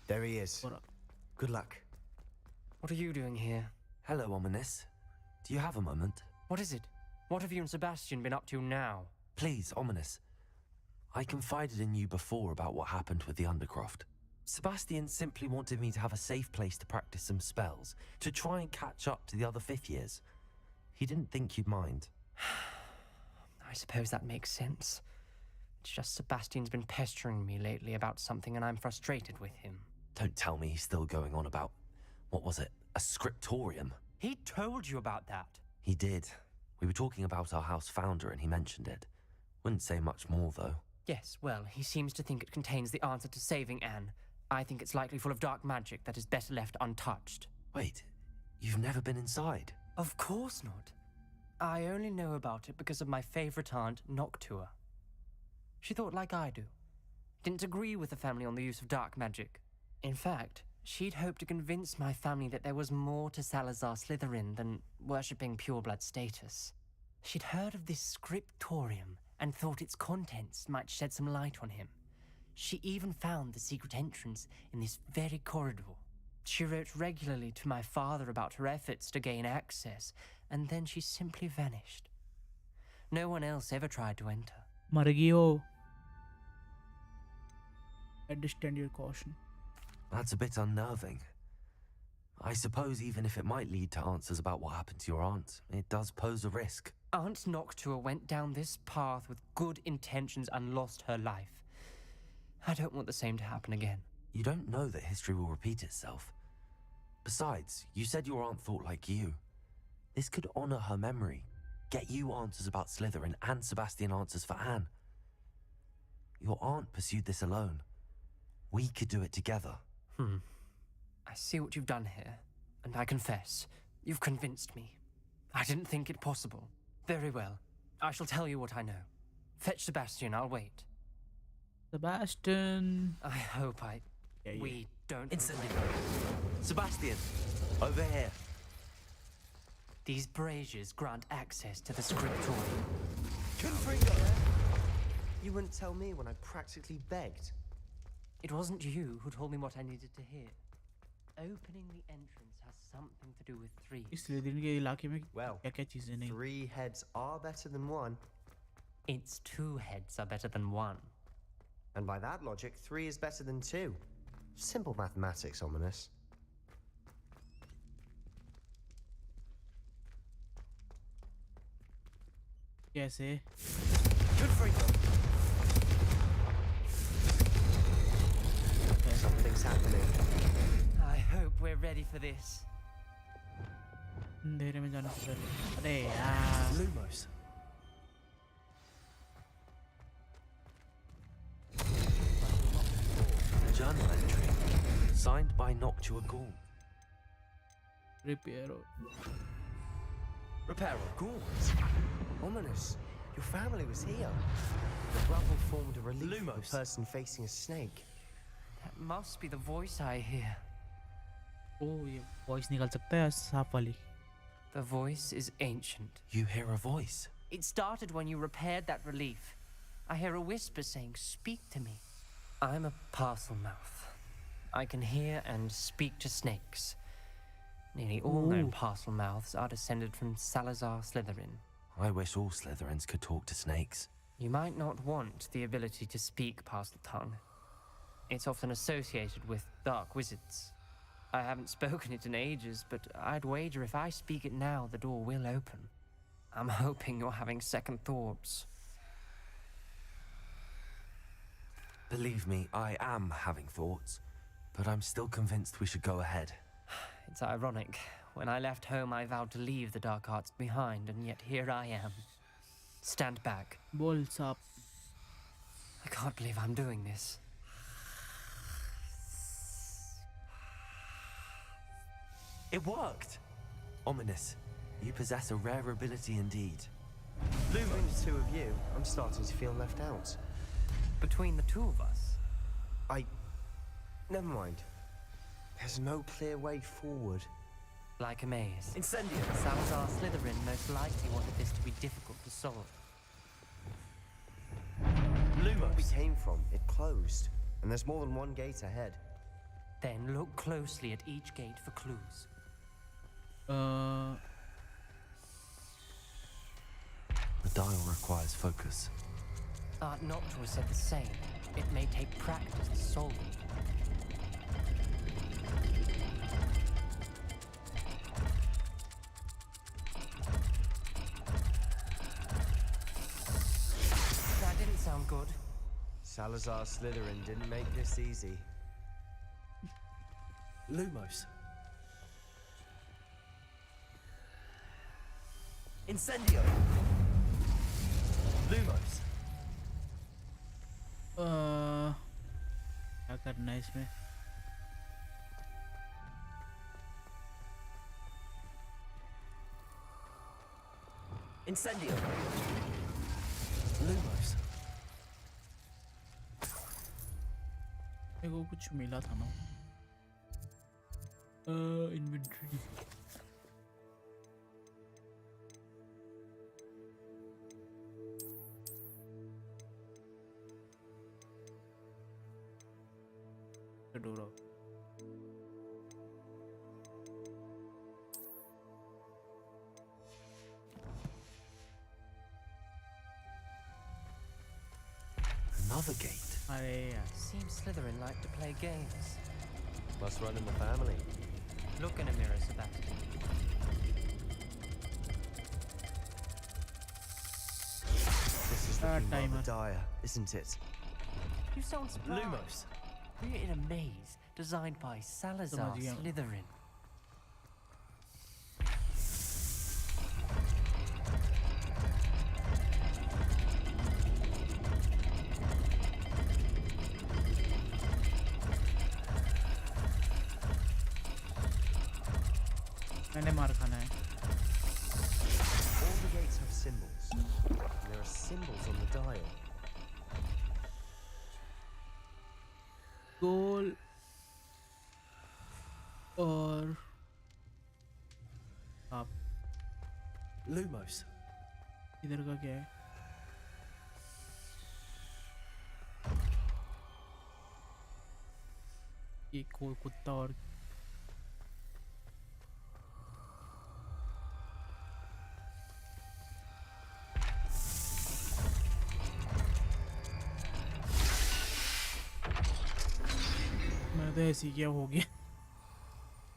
There he is. Good luck. What are you doing here? Hello, Ominous. Do you have a moment? What is it? What have you and Sebastian been up to now? Please, Ominous. I confided in you before about what happened with the Undercroft. Sebastian simply wanted me to have a safe place to practice some spells, to try and catch up to the other fifth years. He didn't think you'd mind. I suppose that makes sense. It's just Sebastian's been pestering me lately about something and I'm frustrated with him. Don't tell me he's still going on about, what was it, a scriptorium? He told you about that. He did. We were talking about our house founder and he mentioned it. Wouldn't say much more, though. Yes, well, he seems to think it contains the answer to saving Anne. I think it's likely full of dark magic that is better left untouched. Wait, you've never been inside? Of course not. I only know about it because of my favourite aunt, Noctua. She thought like I do. Didn't agree with the family on the use of dark magic. In fact, she'd hoped to convince my family that there was more to Salazar Slytherin than worshipping pureblood status. She'd heard of this scriptorium and thought its contents might shed some light on him. She even found the secret entrance in this very corridor. She wrote regularly to my father about her efforts to gain access, and then she simply vanished. No one else ever tried to enter. मर गई हो. Understand your caution. That's a bit unnerving. I suppose even if it might lead to answers about what happened to your aunt, it does pose a risk. Aunt Noctua went down this path with good intentions and lost her life. I don't want the same to happen again. You don't know that history will repeat itself. Besides, you said your aunt thought like you. This could honor her memory, get you answers about Slytherin and Sebastian answers for Anne. Your aunt pursued this alone. We could do it together. I see what you've done here, and I confess, you've convinced me. I didn't think it possible. Very well. I shall tell you what I know. Fetch Sebastian, I'll wait. Sebastian. I hope we don't... Instantly. Sebastian, over here. These braziers grant access to the scriptorium. You wouldn't tell me when I practically begged. It wasn't you who told me what I needed to hear. Opening the entrance has something to do with three. इस Slytherin के इलाके में Well, क्या-क्या चीजें नहीं? 3 heads are better than 1. It's 2 heads are better than 1. And by that logic, 3 is better than 2. Simple mathematics, Ominous. कैसे? Something's happening. I hope we're ready for this. अंधेरे में जाने से पहले. अरे यार. Lumos. Journal entry. Signed by Noctua Gaunt. Repair. Repair of Gaunt. Ominous. Your family was here. The rubble formed a relief of a person facing a snake. That must be the voice I hear. Oh, ये voice निकल सकता है सांप वाली. The voice is ancient. You hear a voice. It started when you repaired that relief. I hear a whisper saying, "Speak to me." I'm a parcel mouth. I can hear and speak to snakes. Nearly all known parcel mouths are descended from Salazar Slytherin. I wish all Slytherins could talk to snakes. You might not want the ability to speak parcel tongue. It's often associated with dark wizards. I haven't spoken it in ages, but I'd wager if I speak it now, the door will open. I'm hoping you're having second thoughts. Believe me, I am having thoughts, but I'm still convinced we should go ahead. It's ironic. When I left home, I vowed to leave the dark arts behind, and yet here I am. Stand back. बोल सांप. can't believe I'm doing this. It worked! Ominous. You possess a rare ability indeed. Between the two of you, I'm starting to feel left out. Between the two of us? Never mind. There's no clear way forward. Like a maze. Incendio! Salazar Slytherin most likely wanted this to be difficult to solve. Where we came from, it closed. And there's more than one gate ahead. Then look closely at each gate for clues. The dial requires focus. Art Noctua said the same. It may take practice to solve it. That didn't sound good. Salazar Slytherin didn't make this easy. Lumos. Incendio! Lumos. क्या करना है इसमें? Incendio! Lumos. मेरे को कुछ मिला था ना? Inventory. Door. Another gate. Seems Slytherin like to play games. Must run in the family. Look in a mirror, Sebastian. This is looking rather dire, isn't it? You sound surprised. Lumos. We're in a maze designed by Salazar Slytherin. मैंने मार खाना है. All the gates have symbols. And there are symbols on the dial. गोल और आप Lumos. इधर का क्या है? ये कोई कुत्ता और ऐसी क्या हो गया?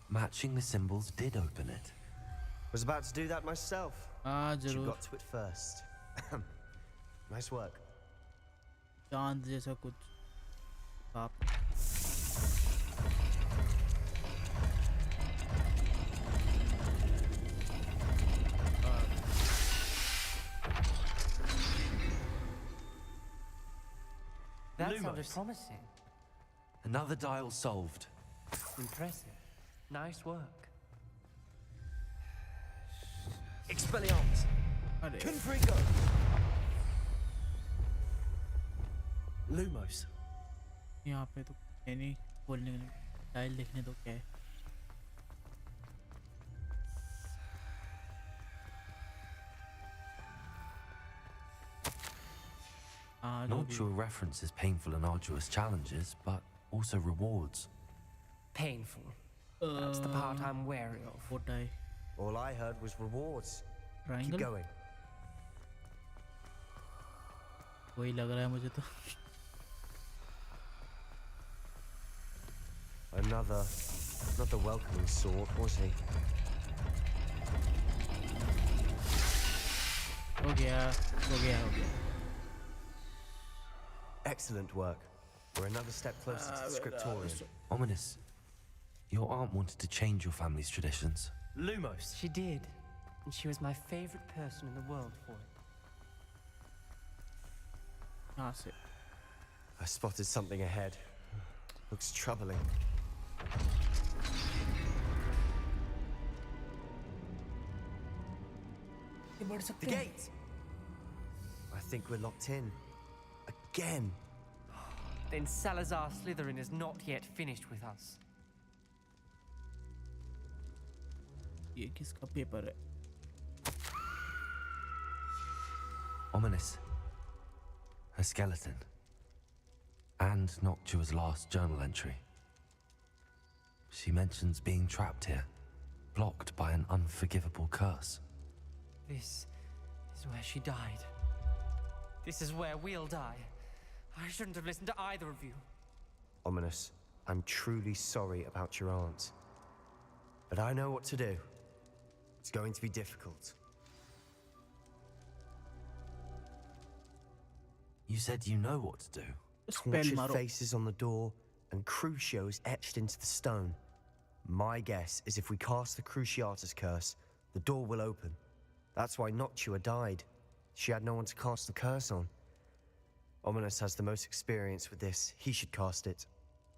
Matching the symbols did open it. Was about to do that myself. हाँ You जरूर. got to it first. Nice work. चांद जैसा कुछ. आप. That sounded promising. Another dial solved. Impressive. Nice work. Expelliarmus. Confringo. Lumos. यहाँ पे तो नहीं बोलने के लिए टाइल देखने तो क्या है? Noctua references painful and arduous challenges, but also rewards. Painful. That's the part I'm wary of. What I? All I heard was rewards. Triangle? Keep going. वही लग रहा है मुझे तो. Another welcoming sort, was he? हो गया. Excellent work. We're another step closer to the scriptorium. Ominous. Your aunt wanted to change your family's traditions. Lumos. She did. And she was my favorite person in the world for it. यहाँ से. I spotted something ahead. Looks troubling. The gate! I think we're locked in. Again. Then Salazar Slytherin is not yet finished with us. ये किसका paper है? Ominous. A skeleton. And Noctua's last journal entry. She mentions being trapped here, blocked by an unforgivable curse. This is where she died. This is where we'll die. I shouldn't have listened to either of you. Ominous, I'm truly sorry about your aunt. But I know what to do. It's going to be difficult. You said you know what to do. Tortured faces on the door, and Crucio is etched into the stone. My guess is if we cast the Cruciatus curse, the door will open. That's why Noctua died. She had no one to cast the curse on. Ominous has the most experience with this. He should cast it.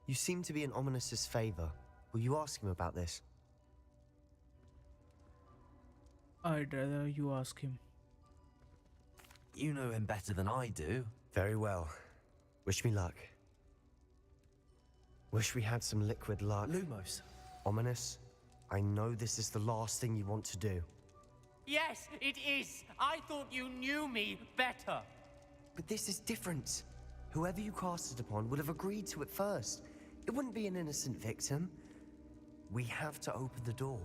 You seem to be in Ominous's favor. Will you ask him about this? I'd rather you ask him. You know him better than I do. Very well. Wish me luck. Wish we had some liquid luck. Lumos. Ominous, I know this is the last thing you want to do. Yes, it is. I thought you knew me better. But this is different. Whoever you cast it upon would have agreed to it first. It wouldn't be an innocent victim. We have to open the door.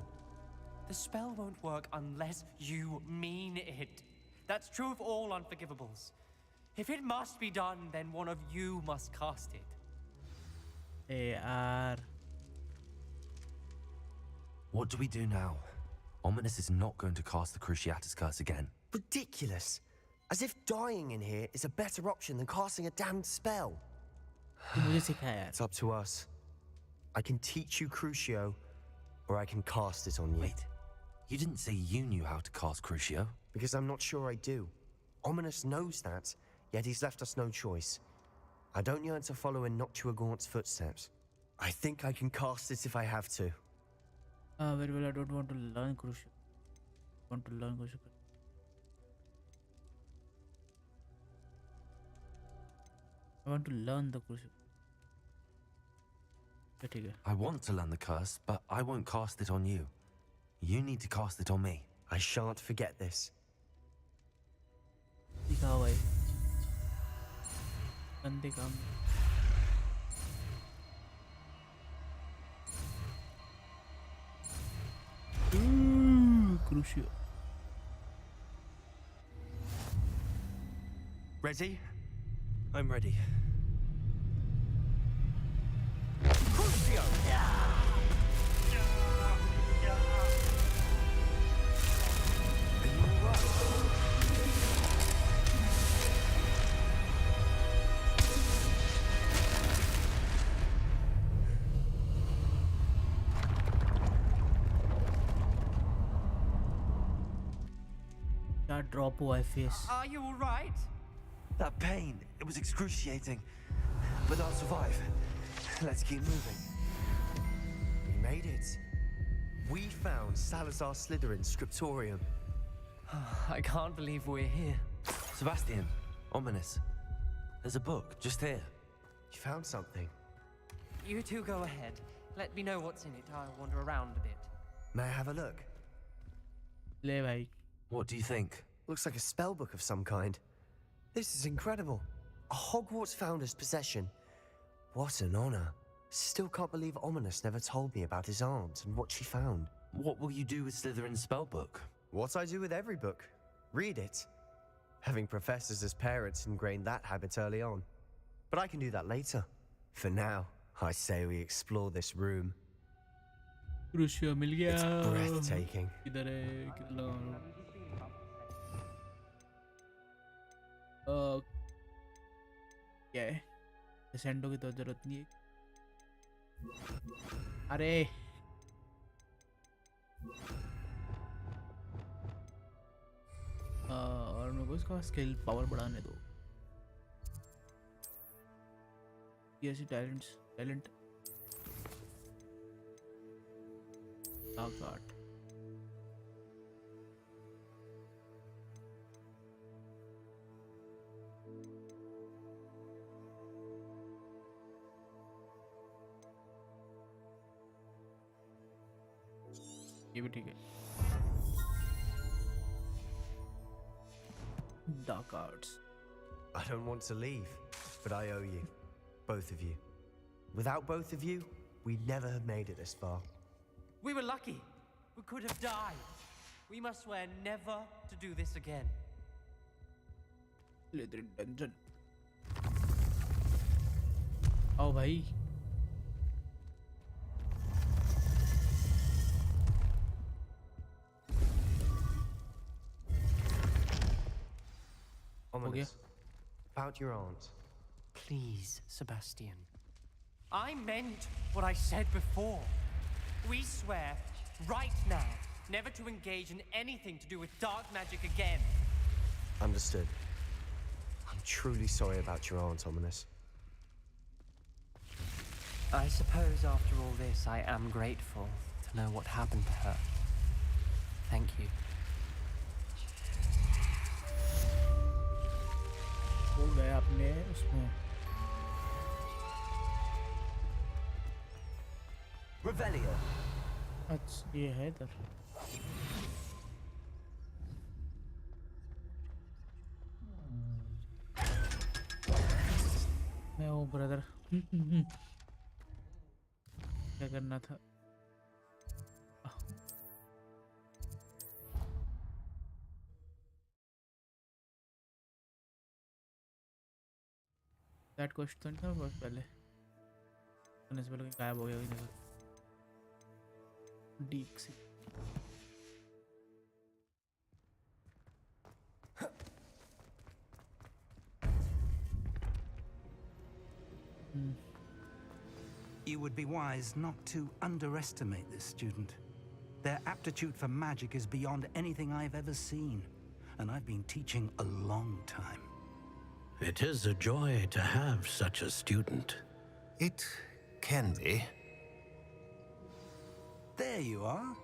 The spell won't work unless you mean it. That's true of all unforgivables. If it must be done, then one of you must cast it. AR. What do we do now? Ominous is not going to cast the Cruciatus curse again. Ridiculous. As if dying in here is a better option than casting a damned spell. It's up to us. I can teach you Crucio, or I can cast it on you. Wait, you didn't say you knew how to cast Crucio? Because I'm not sure I do. Ominous knows that, yet he's left us no choice. I don't yearn to follow in Noctua Gaunt's footsteps. I think I can cast it if I have to. Very well, I don't want to learn Crucio. I want to learn Crucio. I want to learn the Crucio. I want to learn the curse, but I won't cast it on you. You need to cast it on me. I shan't forget this. दिखाओ भाई गंदे काम Crucio. Ready? I'm ready. Crucio! That drop हुआ है face. Are you all right? That pain, it was excruciating. But I'll survive. Let's keep moving. We made it. We found Salazar Slytherin's scriptorium. I can't believe we're here. Sebastian, Ominous. There's a book just here. You found something. You two go ahead. Let me know what's in it. I'll wander around a bit. May I have a look? ले भाई. What do you think? Looks like a spell book of some kind. This is incredible. A Hogwarts founder's possession. What an honor. Still can't believe Ominous never told me about his aunt and what she found. What will you do with Slytherin's spellbook? What I do with every book. Read it. Having professors as parents ingrained that habit early on. But I can do that later. For now, I say we explore this room. Crucio मिल गया. It's breathtaking. किधर है? किधर लगाऊं? क्या है? सेंडो की तो जरूरत नहीं है. अरे और मेरे को इसका स्किल पावर बढ़ाने दो. Yes, talent. Dark art. ये भी ठीक है. Dark arts. I don't want to leave, but I owe you. Both of you. Without both of you, we never have made it this far. We were lucky. We could have died. We must swear never to do this again. Slytherin dungeon. आओ भाई. Ominous. About your aunt. Please, Sebastian. I meant what I said before. We swear, right now, never to engage in anything to do with dark magic again. Understood. I'm truly sorry about your aunt, Ominous. I suppose after all this, I am grateful to know what happened to her. Thank you. हो गया आपने उसमें. Revelio. अच्छा ये है इधर. मैं हूँ ब्रदर. क्या करना था? दैट क्वेश्चन था बहुत पहले. मैंने से पहले गायब हो गया कहीं जगह. डीक से. You would be wise not to underestimate this student. Their aptitude for magic is beyond anything I've ever seen, and I've been teaching a long time. It is a joy to have such a student. It can be. There you are.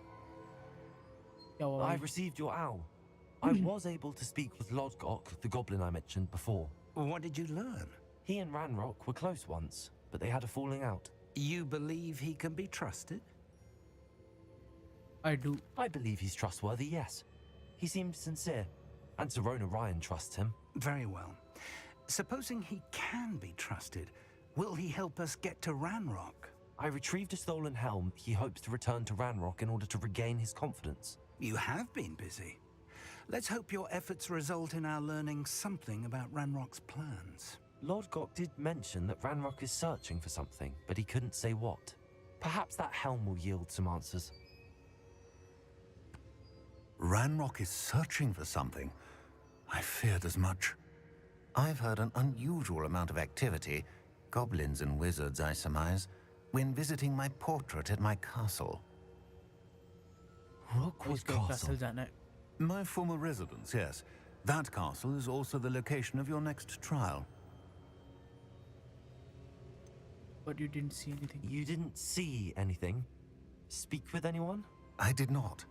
I received your owl. I was able to speak with Lodgok, the goblin I mentioned before. What did you learn? He and Ranrock were close once, but they had a falling out. You believe he can be trusted? I do. I believe he's trustworthy, yes. He seemed sincere, and Sirona Ryan trusts him. Very well. Supposing he can be trusted, will he help us get to Ranrock? I retrieved a stolen helm. He hopes to return to Ranrock in order to regain his confidence. You have been busy. Let's hope your efforts result in our learning something about Ranrock's plans. Lodgok did mention that Ranrock is searching for something, but he couldn't say what. Perhaps that helm will yield some answers. Ranrock is searching for something? I feared as much. I've heard an unusual amount of activity, goblins and wizards, I surmise, when visiting my portrait at my castle. Rookwood Castle? My former residence, yes. That castle is also the location of your next trial. But you didn't see anything. You didn't see anything? Speak with anyone? I did not.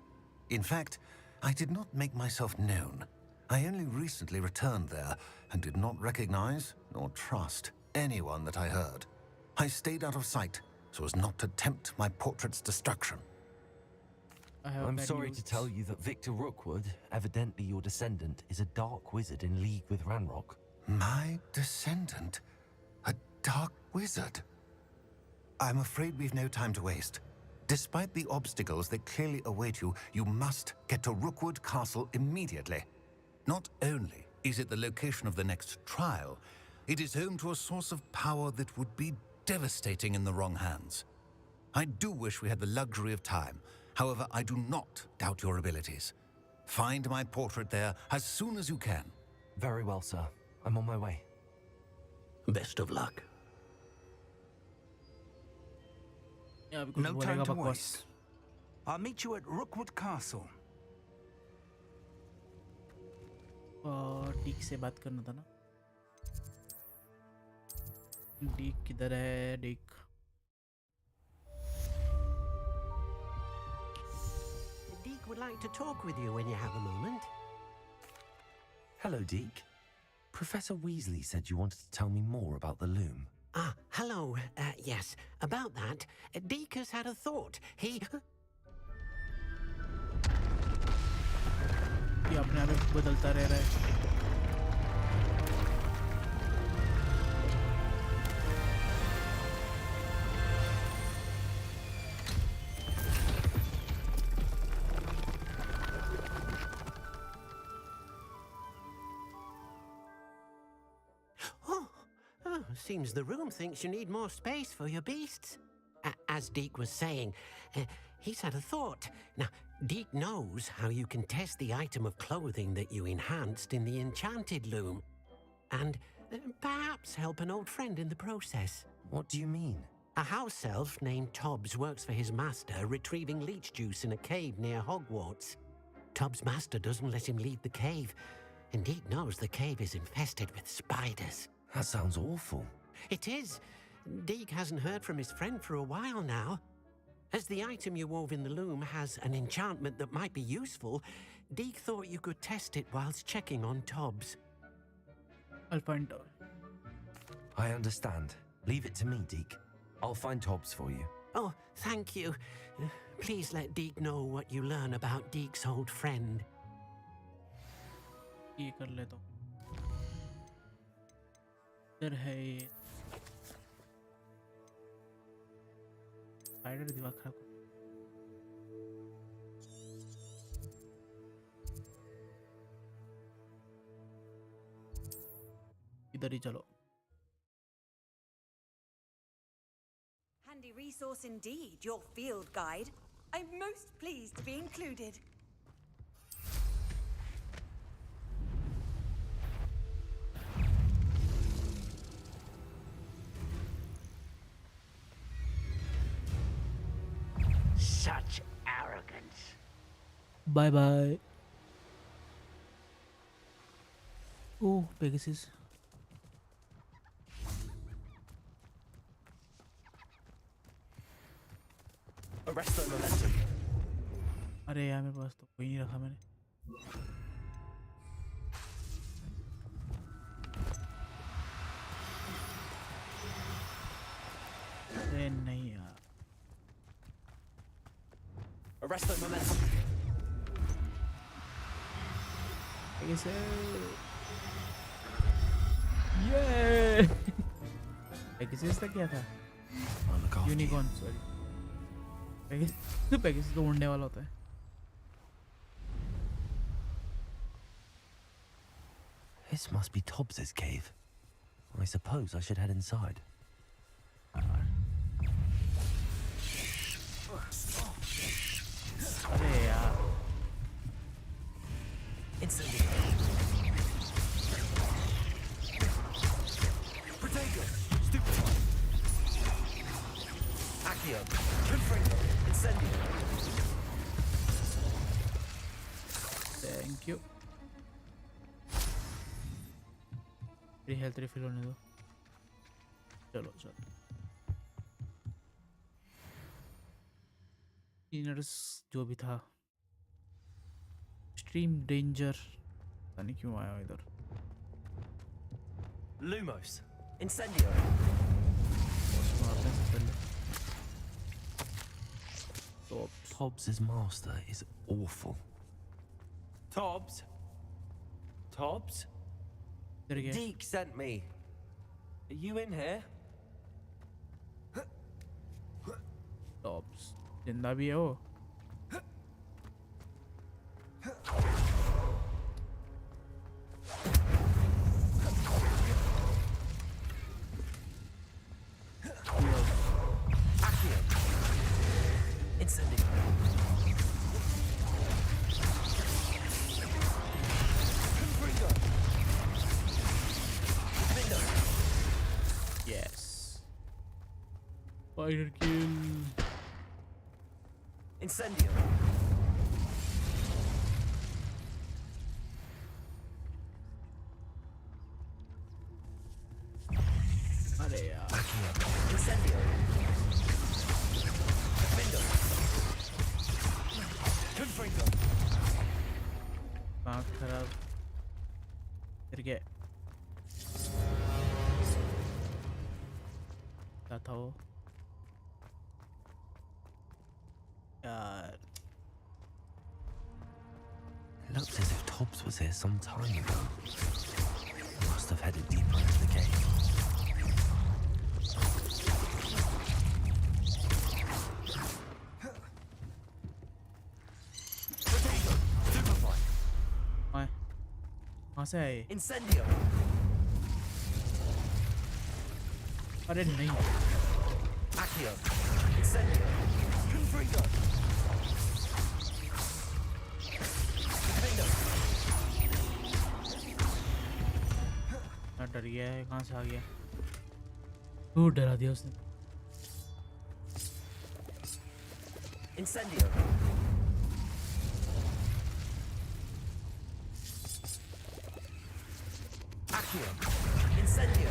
In fact, I did not make myself known. I only recently returned there and did not recognize nor trust anyone that I heard. I stayed out of sight so as not to tempt my portrait's destruction. I'm sorry to tell you that Victor Rookwood, evidently your descendant, is a dark wizard in league with Ranrock. My descendant? A dark wizard? I'm afraid we've no time to waste. Despite the obstacles that clearly await you, you must get to Rookwood Castle immediately. Not only is it the location of the next trial, it is home to a source of power that would be devastating in the wrong hands. I do wish we had the luxury of time. However, I do not doubt your abilities. Find my portrait there as soon as you can. Very well, sir. I'm on my way. Best of luck. No time to waste. I'll meet you at Rookwood Castle. डीक से बात करना था ना. डीक किधर है? डीक Deek would like to talk with you when you have a moment. Hello, Deek. Professor Weasley said you wanted to tell me more about the loom. Ah, hello. Yes, about that, Deek has had a thought. He... ये अपने आप ही बदलता रह रहा है. Seems the room thinks you need more space for your beasts. As Deek was saying, he's had a thought. Now, Deek knows how you can test the item of clothing that you enhanced in the enchanted loom. And perhaps help an old friend in the process. What do you mean? A house elf named Tobbs works for his master, retrieving leech juice in a cave near Hogwarts. Tobbs' master doesn't let him leave the cave, and Deek knows the cave is infested with spiders. That sounds awful. It is. Deek hasn't heard from his friend for a while now. As the item you wove in the loom has an enchantment that might be useful, Deek thought you could test it whilst checking on Tobbs. I'll find out. I understand. Leave it to me, Deek. I'll find Tobbs for you. Oh, thank you. Please let Deek know what you learn about Deek's old friend. ये कर लेता हूँ. इधर है ये. Spider दिमाग खराब कर. इधर ही चलो. Handy resource indeed, your field guide. I'm most pleased to be included. Such arrogance. Bye bye. Oh, Pegasus. Arrest the momentum. अरे यार मेरे पास तो कोई नहीं रखा मैंने. अरे नहीं यार. Arrest the momentum. Pegasus. Yeah. Pegasus तक क्या था? Unicorn, sorry. Pegasus तो उड़ने वाला होता है. This must be Tobbs's cave. I suppose I should head inside. अरे यार. Protego, stupid one. Accio, Confringo, Incendio. Thank you. मेरी हेल्थ रिफिल होने दो. चलो चलो. इनर्स जो भी था. Extreme danger. पता नहीं क्यों आया इधर. Lumos, Incendio. मारने से पहले. Tobbs's master is awful. Tobbs? Tobbs? Deek sent me. Are you in here? Tobbs. जिंदा भी है वो. Spider kill. Incendio. अरे यार Incendio. Window. Confringo. आँख खराब फिर क्या था वो यार Looks as if Tobbs was here some time ago. Must have headed deeper into the cave. कहाँ से आए Incendio. अरे नहीं Accio. Incendio. Confringo. डर गया है कहाँ से आ गया डरा दिया उसने Incendio. Accio. Incendio.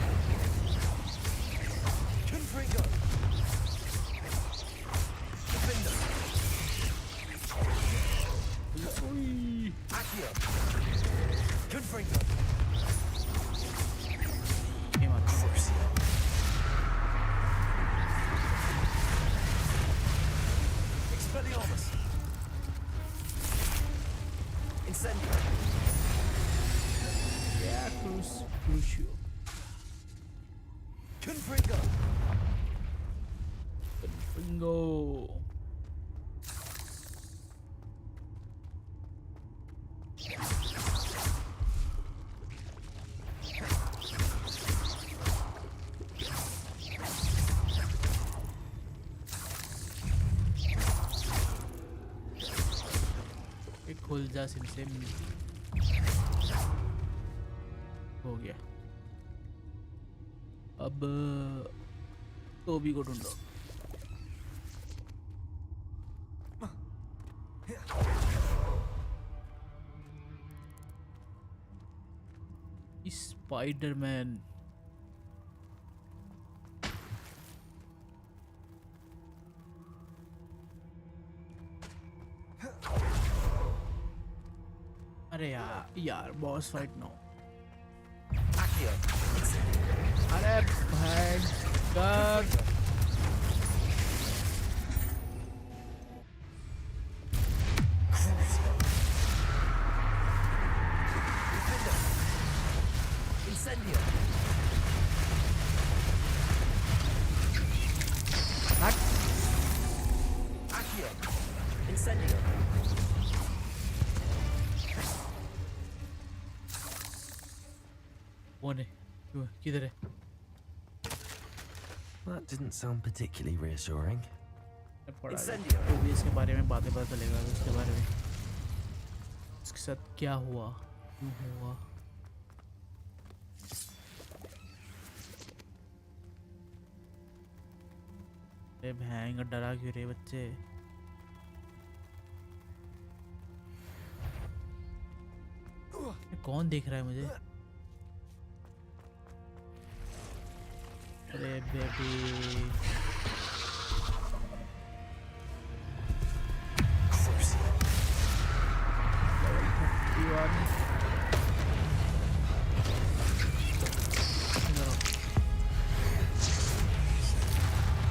Confringo. Defendo. Accio. Confringo. Expelliarmus. Incendio. Yeah, Crucio. Confringo. Confringo. खुल जा सिम हो गया अब टोबी को ढूंढो स्पाइडरमैन अरे यार बॉस फाइट नो अरे भयंकर Incendio. Accio. Incendio. कौन है किधर है That didn't sound particularly reassuring. Incendio. तो भी इसके बारे में बातें पता चलेगा उसके बारे में उसके साथ क्या हुआ क्यों हुआ अरे भयंकर डरा क्यों रे बच्चे कौन देख रहा है मुझे अरे baby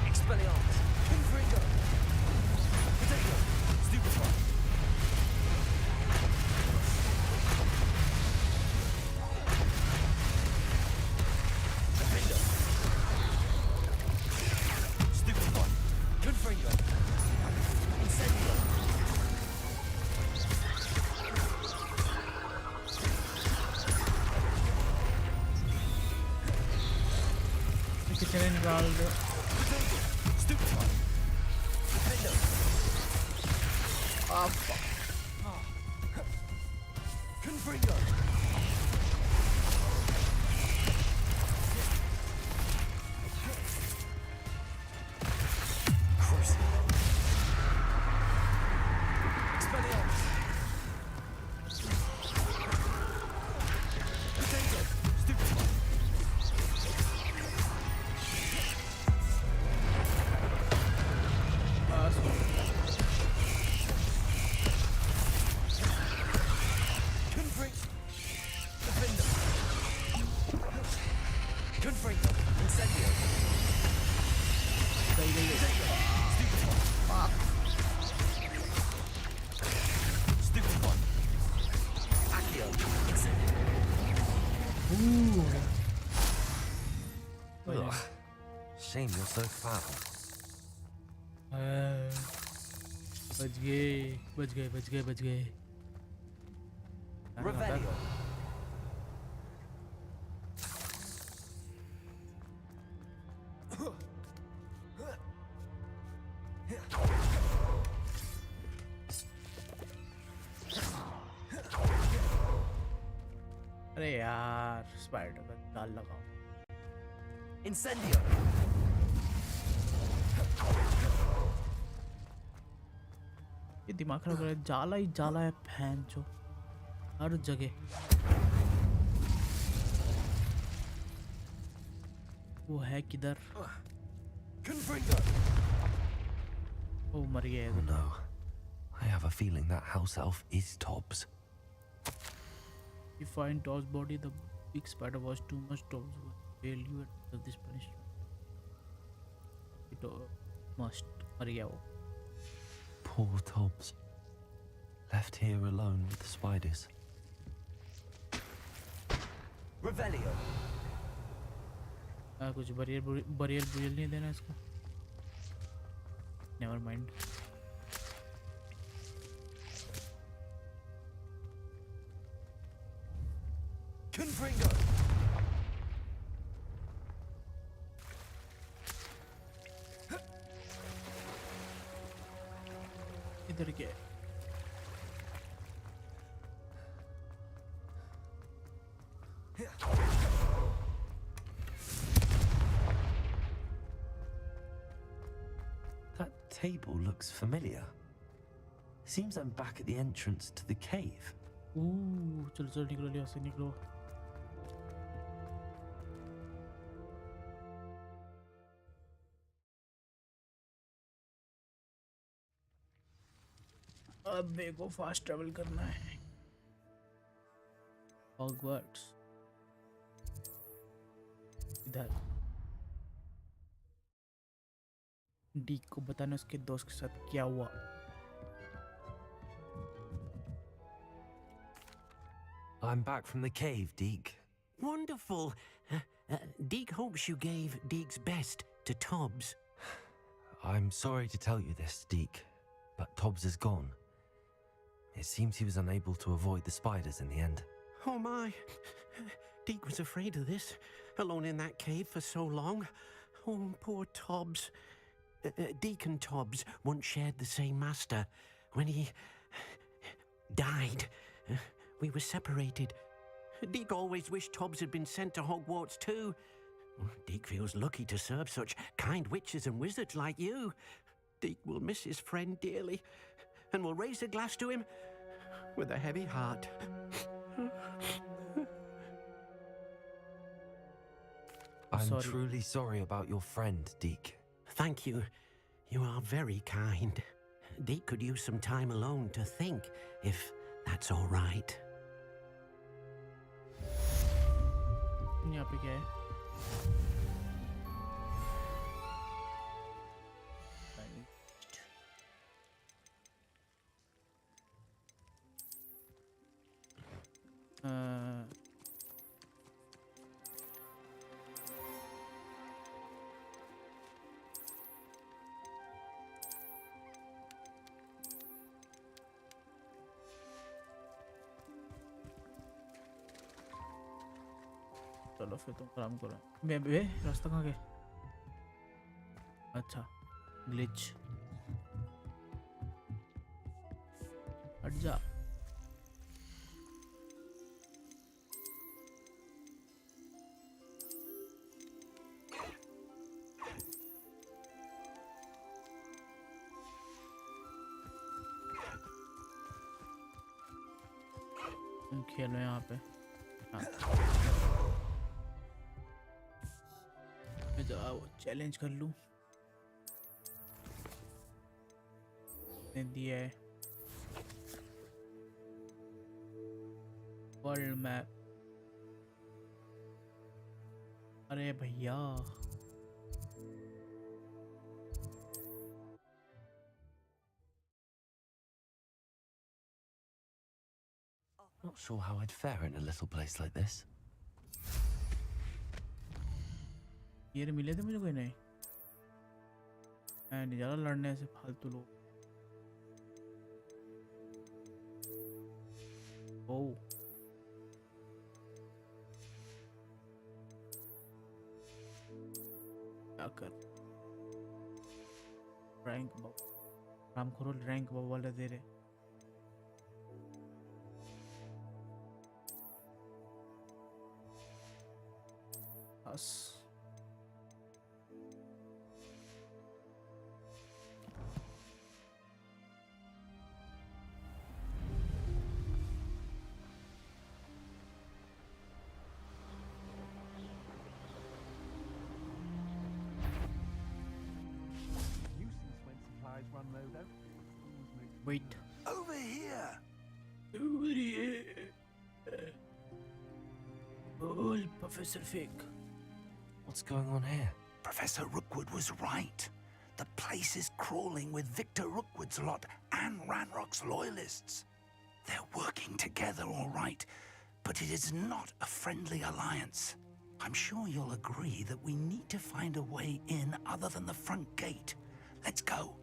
Expelliarmus. Confringo. Potato. Stupefy. Defendo. Stupefy. Confringo. Incendio. कितने निकाल दो Stupefy. Defendo. Confringo. Expelliarmus. Potato. Stupefy. Ugh. Shame you're so foul. बच गए बच गए बच गए बच गए Revelio. अरे यार स्पाइडर का जाल लगाओ Incendio. ये दिमाग खराब कर रहा है जाला ही जाला है फैन जो हर जगह वो है किधर ओ मर गया Oh no. I have a feeling that house elf is Tobbs. You find Tobbs' body. The big spider was too much. Tobbs will fail you of this punishment. It must. मर गया वो. Poor Tobbs. Left here alone with the spiders. Revelio. कुछ barrier नहीं देना इसको. Never mind. Confringo. इधर क्या? That table looks familiar. Seems I'm back at the entrance to the cave. चलो चलो निकलो यहाँ से निकलो. अब मेरे को फास्ट ट्रैवल करना है. हॉगवर्ट्स इधर. डीक को बताना उसके दोस्त के साथ क्या हुआ. I'm back from the cave, Deek. Wonderful. Deek hopes you gave Deek's best to Tobbs. I'm sorry to tell you this, Deek, but Tobbs is gone. It seems he was unable to avoid the spiders in the end. Oh my. Deek was afraid of this, alone in that cave for so long. Oh, poor Tobbs. Deek and Tobbs once shared the same master. When he died, we were separated. Deek always wished Tobbs had been sent to Hogwarts too. Deek feels lucky to serve such kind witches and wizards like you. Deek will miss his friend dearly, and will raise a glass to him with a heavy heart. I'm truly sorry about your friend, Deek. Thank you. You are very kind. Deek could use some time alone to think, if that's all right. यहाँ पे क्या है? चलो फिर तुम काम करो. बे रास्ता कहाँ गया? अच्छा ग्लिच. हट जा. तुम खेलो यहाँ पे. हाँ. जाओ चैलेंज कर लूं. ने दिया है वर्ल्ड मैप. अरे भैया Not sure how I'd fare in a little place like this. ये मिले थे मुझे कोई नहीं मैं नहीं ज़्यादा लड़ने से फालतू लोग ओह क्या कर रैंक राम खोरो रैंक वाले दे रहे बस Wait. Over here! Over here! Oh, Professor Fig. What's going on here? Professor Rookwood was right. The place is crawling with Victor Rookwood's lot and Ranrock's loyalists. They're working together, all right, but it is not a friendly alliance. I'm sure you'll agree that we need to find a way in other than the front gate. Let's go.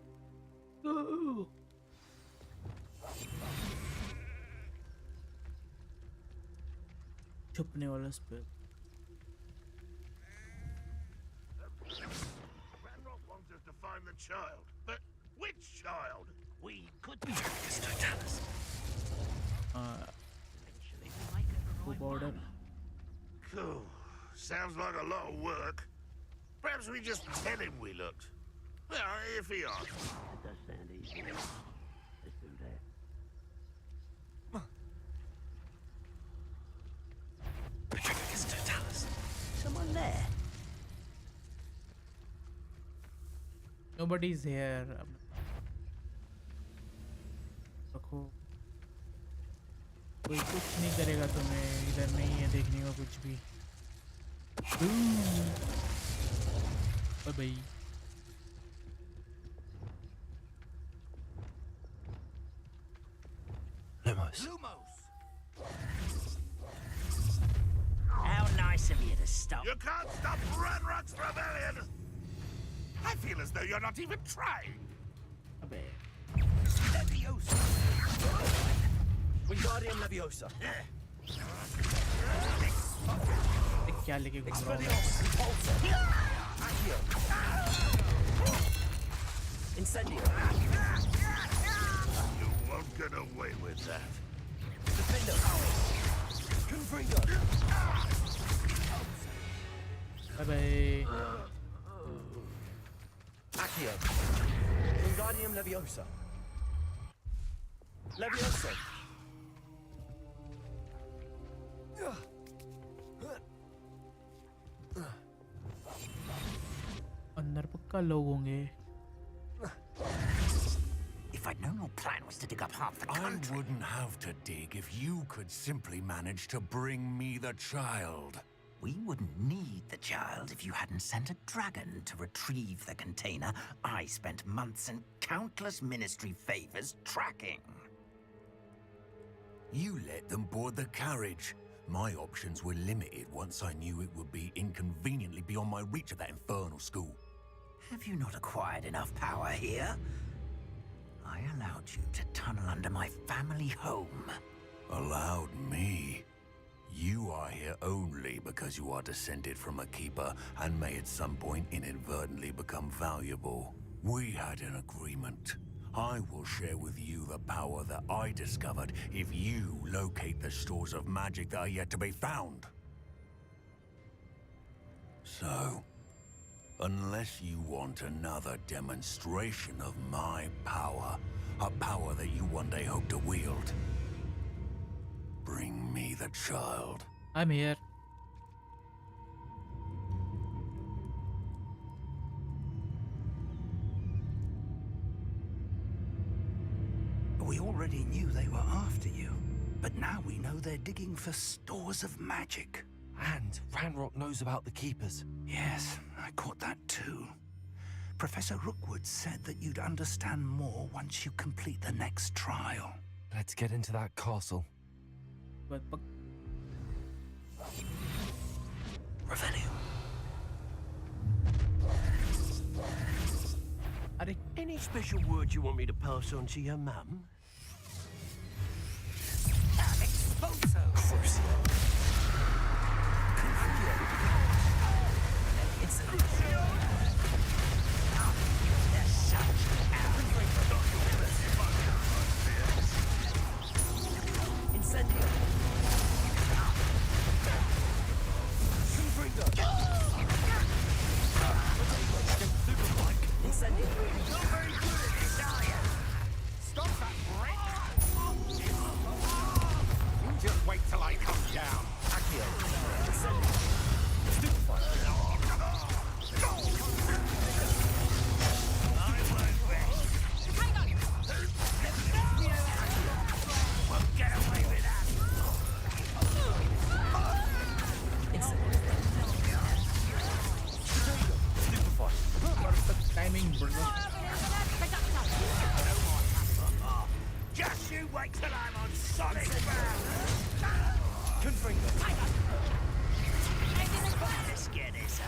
Oh. छुपने वाला spell Ranrock wants us to find the child, but which child? We could be Totalis. Who border? Cool. Sounds like a lot of work. Perhaps we just tell him we looked. Well, if he asks. It does sound easy. Let's do that. Totalis. Someone there? Nobody's here. रखो कोई कुछ नहीं करेगा तुम्हें इधर नहीं है देखने का कुछ भी bye bye Lumos. How nice of you to stop. You can't stop Ranrock's rebellion! I feel as though you're not even trying. अबे Leviosa. Wingardium Leviosa. क्या लेके घूम रहा हूँ Incendio. You won't get away with that. Defender. Confringo. Bye bye Accio. Wingardium Leviosa. Leviosa. अंदर पक्का लोग होंगे If I'd known your plan was to dig up half the country. I wouldn't have to dig if you could simply manage to bring me the child. We wouldn't need the child if you hadn't sent a dragon to retrieve the container I spent months and countless ministry favors tracking. You let them board the carriage. My options were limited once I knew it would be inconveniently beyond my reach at that infernal school. Have you not acquired enough power here? I allowed you to tunnel under my family home. Allowed me? You are here only because you are descended from a keeper and may at some point inadvertently become valuable. We had an agreement. I will share with you the power that I discovered if you locate the stores of magic that are yet to be found. So, unless you want another demonstration of my power, a power that you one day hope to wield, bring me the child. I'm here. We already knew they were after you, but now we know they're digging for stores of magic. And Ranrock knows about the Keepers. Yes, I caught that too. Professor Rookwood said that you'd understand more once you complete the next trial. Let's get into that castle. Any special word you want me to pass on to your mum? Stop that brick! Just wait till I come down. Timing, brother. Just you wait till I'm on solid ground. Let's get this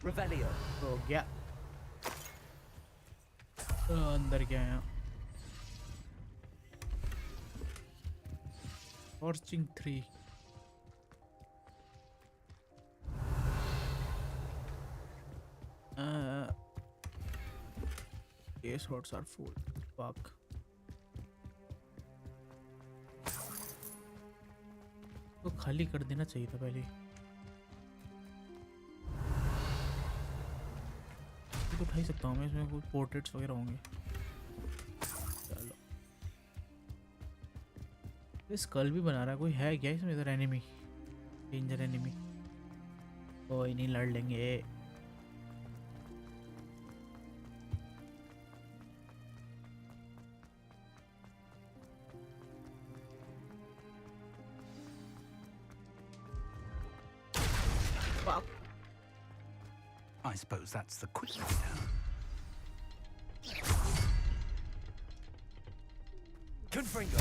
Revelio. हो गया अंदर क्या है Forging 3 Case slots are full. Fuck. तो खाली कर देना चाहिए था पहले तो उठा ही सकता हूँ मैं इसमें कुछ पोर्ट्रेट्स वगैरह होंगे चलो ये स्कल भी बना रहा है कोई है क्या इसमें इधर एनिमी डेंजर एनिमी कोई नहीं लड़ लेंगे I suppose that's the quick way down. Confringo.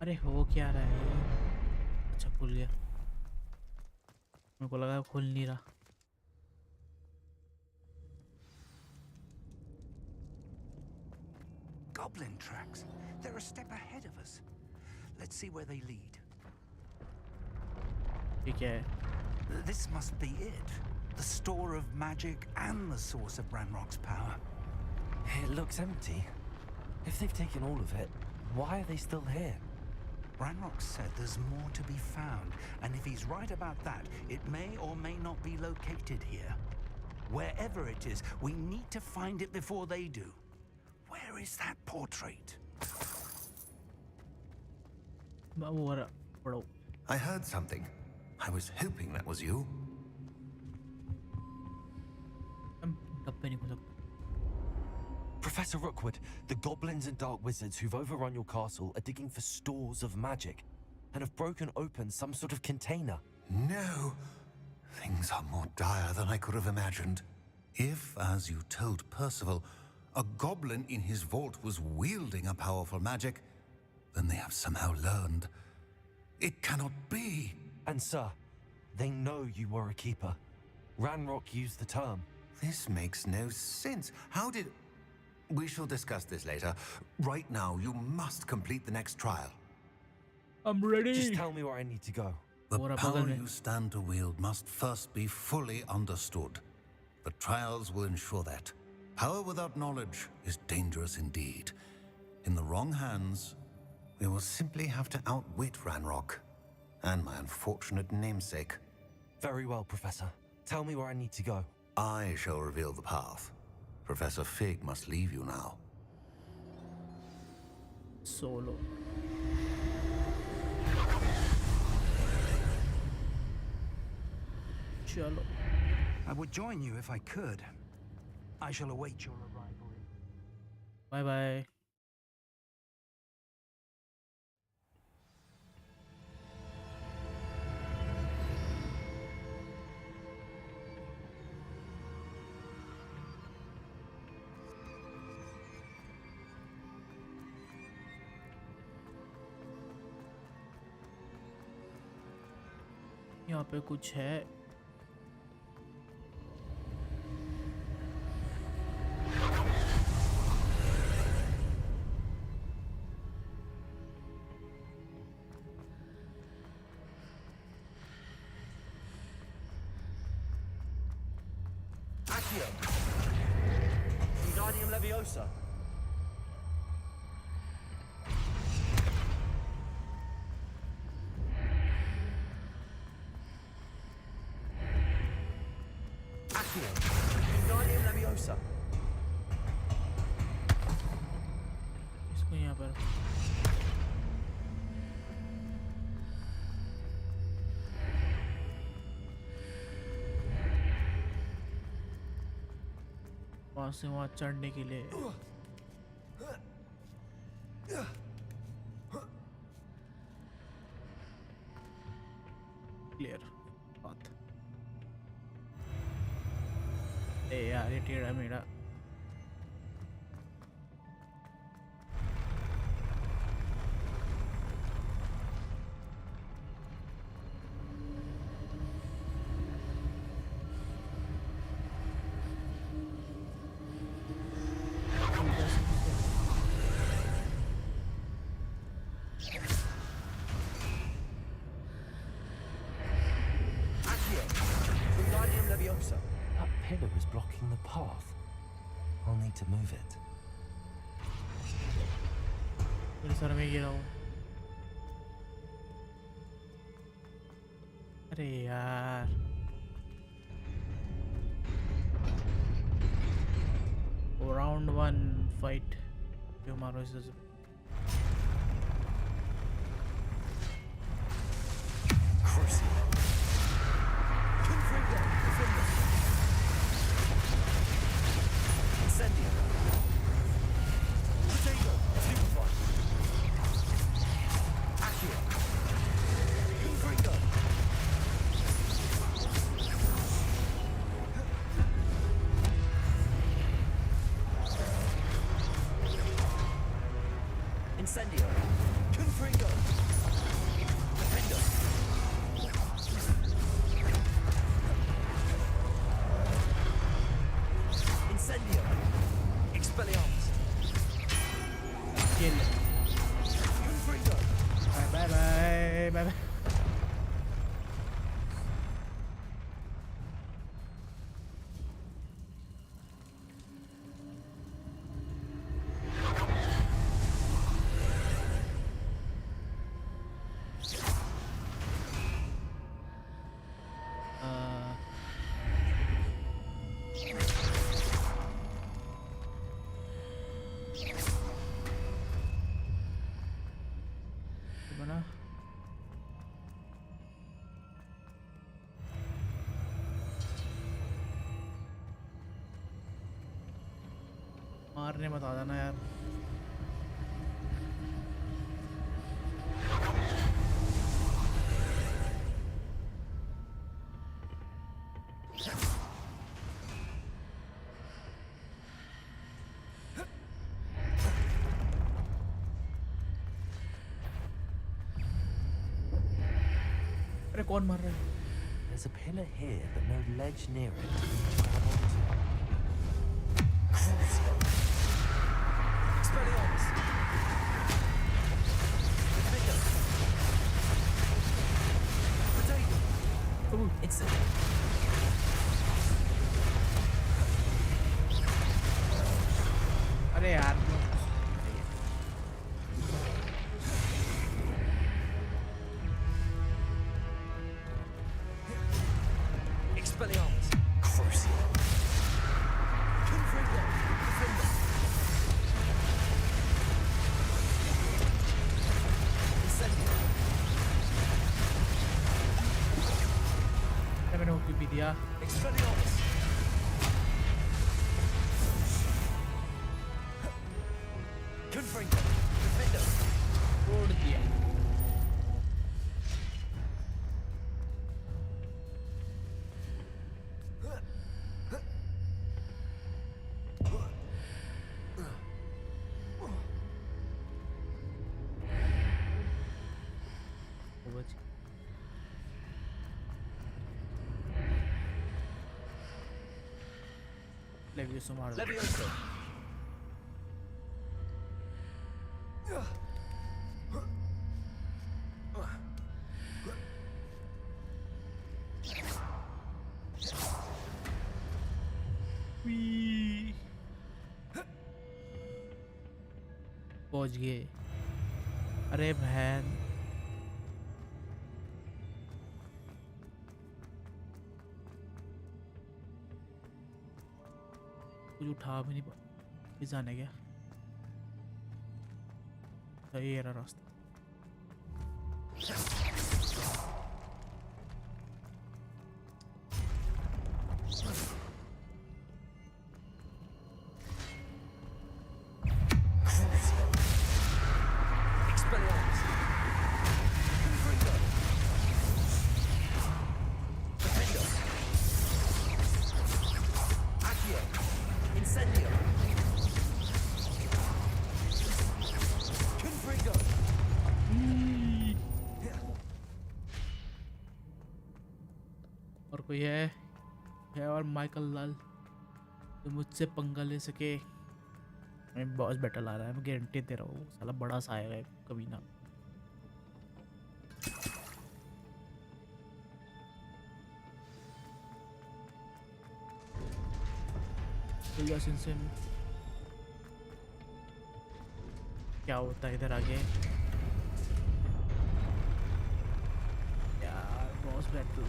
अरे हो क्या रहा है अच्छा खुल गया मेरे को लगा खुल नहीं रहा Goblin tracks. They're a step ahead of us. Let's see where they lead. ठीक है This must be it. The store of magic and the source of Ranrock's power. It looks empty. If they've taken all of it, why are they still here? Ranrock said there's more to be found, and if he's right about that, it may or may not be located here. Wherever it is, we need to find it before they do. Where is that portrait? I heard something. I was hoping that was you. Professor Rookwood, the goblins and dark wizards who've overrun your castle are digging for stores of magic and have broken open some sort of container. No. Things are more dire than I could have imagined. If, as you told Percival, a goblin in his vault was wielding a powerful magic, then they have somehow learned. It cannot be. And sir, they know you were a keeper. Ranrock used the term. This makes no sense. How did... We shall discuss this later. Right now, you must complete the next trial. I'm ready. Just tell me where I need to go. The पूरा power बगल में you stand to wield must first be fully understood. The trials will ensure that. Power without knowledge is dangerous indeed. In the wrong hands, we will simply have to outwit Ranrock and my unfortunate namesake. Very well, Professor. Tell me where I need to go. I shall reveal the path. Professor Fig must leave you now. Solo. Chalo. I would join you if I could. I shall await your arrival. Bye bye. यहाँ पे कुछ है Accio! Wingardium Leviosa! Accio! Wingardium Leviosa! इसको यहाँ पर वहाँ से वहाँ चढ़ने के लिए क्लियर बात ए यार ये टेढ़ा मेढ़ा That pillar is blocking the path. I'll need to move it. मेरे सर में गिरा हूँ अरे यार राउंड 1 फाइट जो मारो इसे Incendio! Confringo! Defender! Incendio! Expelliarmus! kill Confringo! bye bye bye bye बना मारने मत आ जाना यार अरे कौन मार रहा है There's a pillar here, but no ledge near it for me to grab onto. Crucio! Expelliarmus! Defender! अरे यार Expelliarmus. Crucio. Confringo. Defender. Incendio. मैंने वो भी दिया Expelliarmus. Confringo. Defender. तोड़ दिया Levioso मार दो Levioso. पहुंच गए अरे बहन कुछ उठा भी नहीं पा जाने क्या सही है रास्ता Expelliarmus. Confringo. Defender. Accio. Incendio. Confringo. और कोई है और माइकल लाल तो मुझसे पंगा ले सके मैं बॉस बैटल आ रहा है मैं गारंटी दे रहा हूँ साला बड़ा सा आएगा कभी ना से क्या होता है इधर आगे यार बॉस बैटल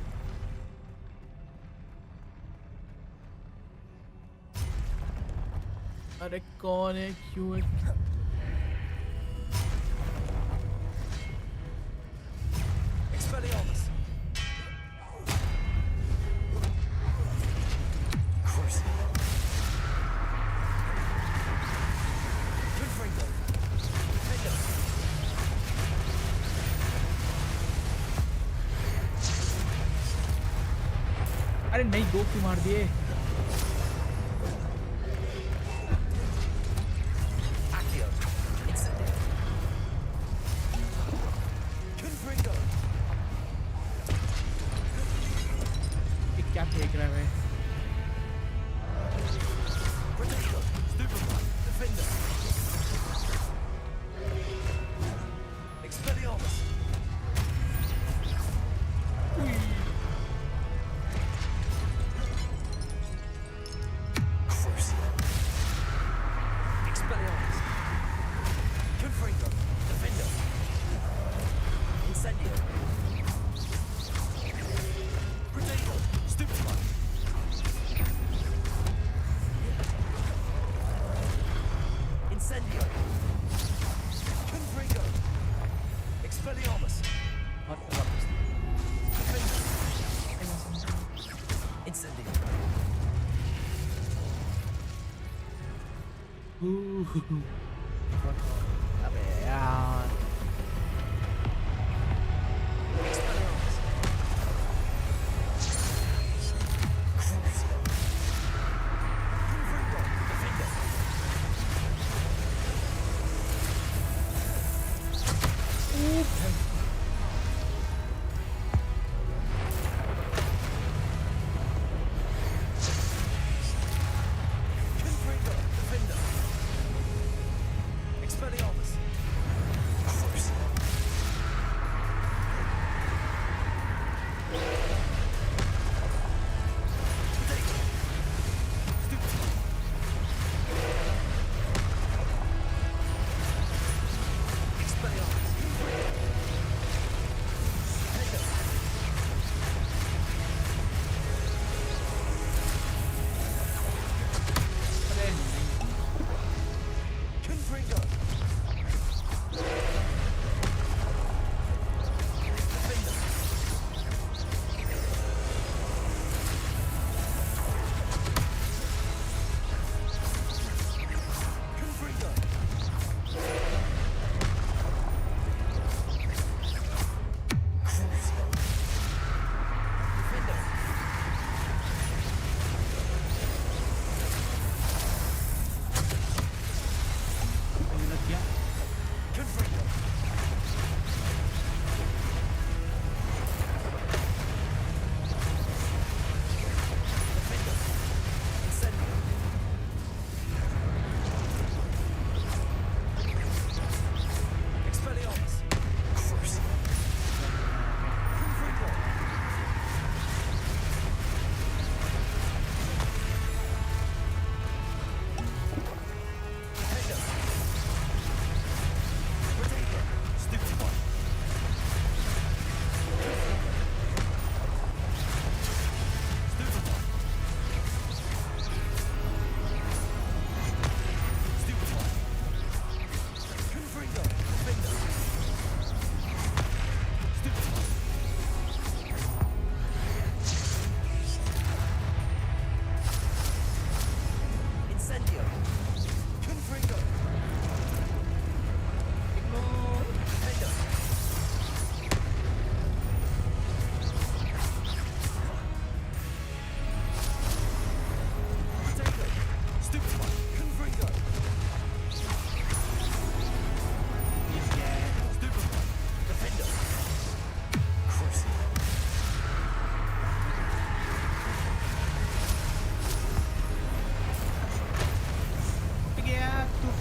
अरे कौन है क्यों है Expelliarmus. Crucio. Confringo. Defender. अरे नहीं दो क्यों मार दिए Accio. Incendio. Confringo. ये क्या फेंक रहा है Protego. Stupefy. Defender. Expelliarmus. Crucio. Expelliarmus. Confringo. Defender. Incendio. Protego. Stupefy. Incendio. Confringo. Expelliarmus. Defender. Incendio. अबे यार Expelliarmus. Crucio. Confringo. Defender. Confringo. Defender. Expelliarmus.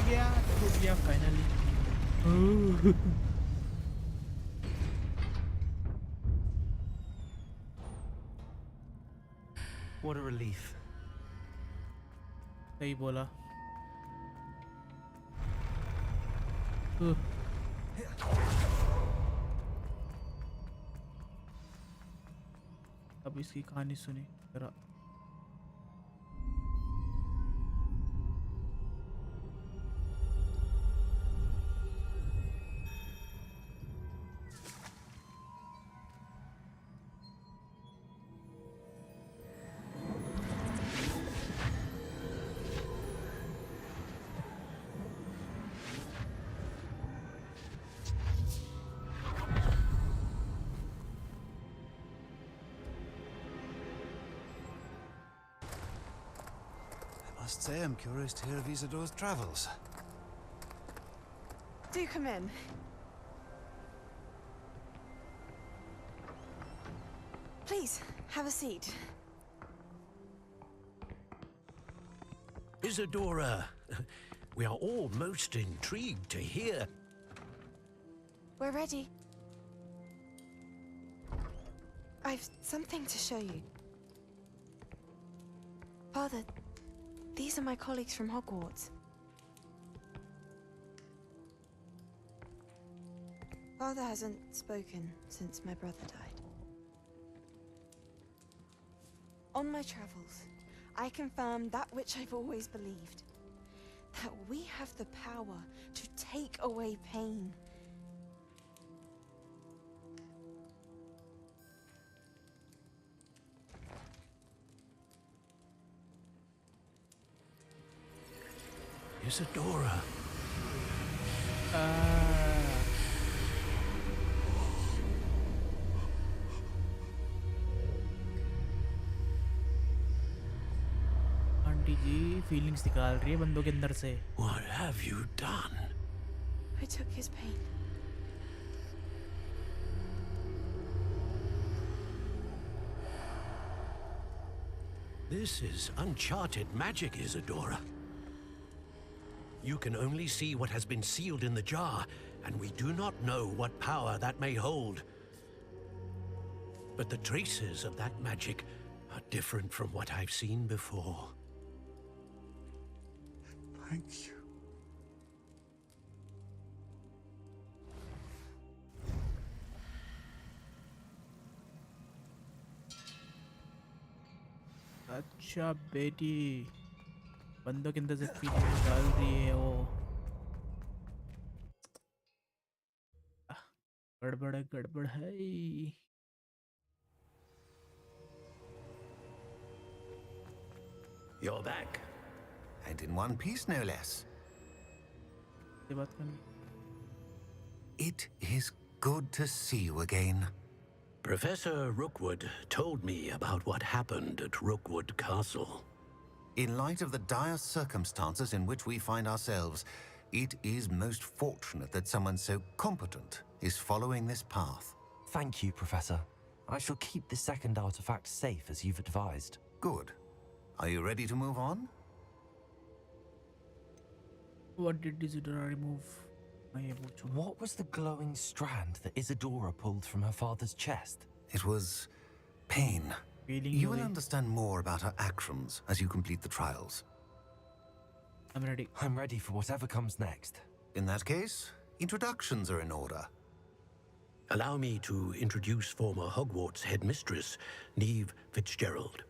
टूट गया फाइनली. What a relief. सही बोला. अब इसकी कहानी सुनी जरा. I must say I'm curious to hear of Isidore's travels. Do come in. Please, have a seat. Isadora, we are all most intrigued to hear. We're ready. I've something to show you. Father, these are my colleagues from Hogwarts. Father hasn't spoken since my brother died. On my travels, I confirmed that which I've always believed. That we have the power to take away pain. Isadora. Aunty ji feelings निकाल रही है बंदों के अंदर से. What have you done? I took his pain. This is uncharted magic, Isadora. You can only see what has been sealed in the jar, and we do not know what power that may hold. But the traces of that magic are different from what I've seen before. Thank you. अच्छा बेटी बंदों के अंदर से feeling डाल रही है वो. गड़बड़ है. You're back. And in one piece, no less. ये बात करनी. It is good to see you again. Professor Rookwood told me about what happened at Rookwood Castle. In light of the dire circumstances in which we find ourselves, it is most fortunate that someone so competent is following this path. Thank you, Professor. I shall keep the second artifact safe as you've advised. Good. Are you ready to move on? What did Isadora remove? What was the glowing strand that Isadora pulled from her father's chest? It was pain. You will understand more about her actions as you complete the trials. I'm ready. I'm ready for whatever comes next. In that case, introductions are in order. Allow me to introduce former Hogwarts headmistress, Neve Fitzgerald.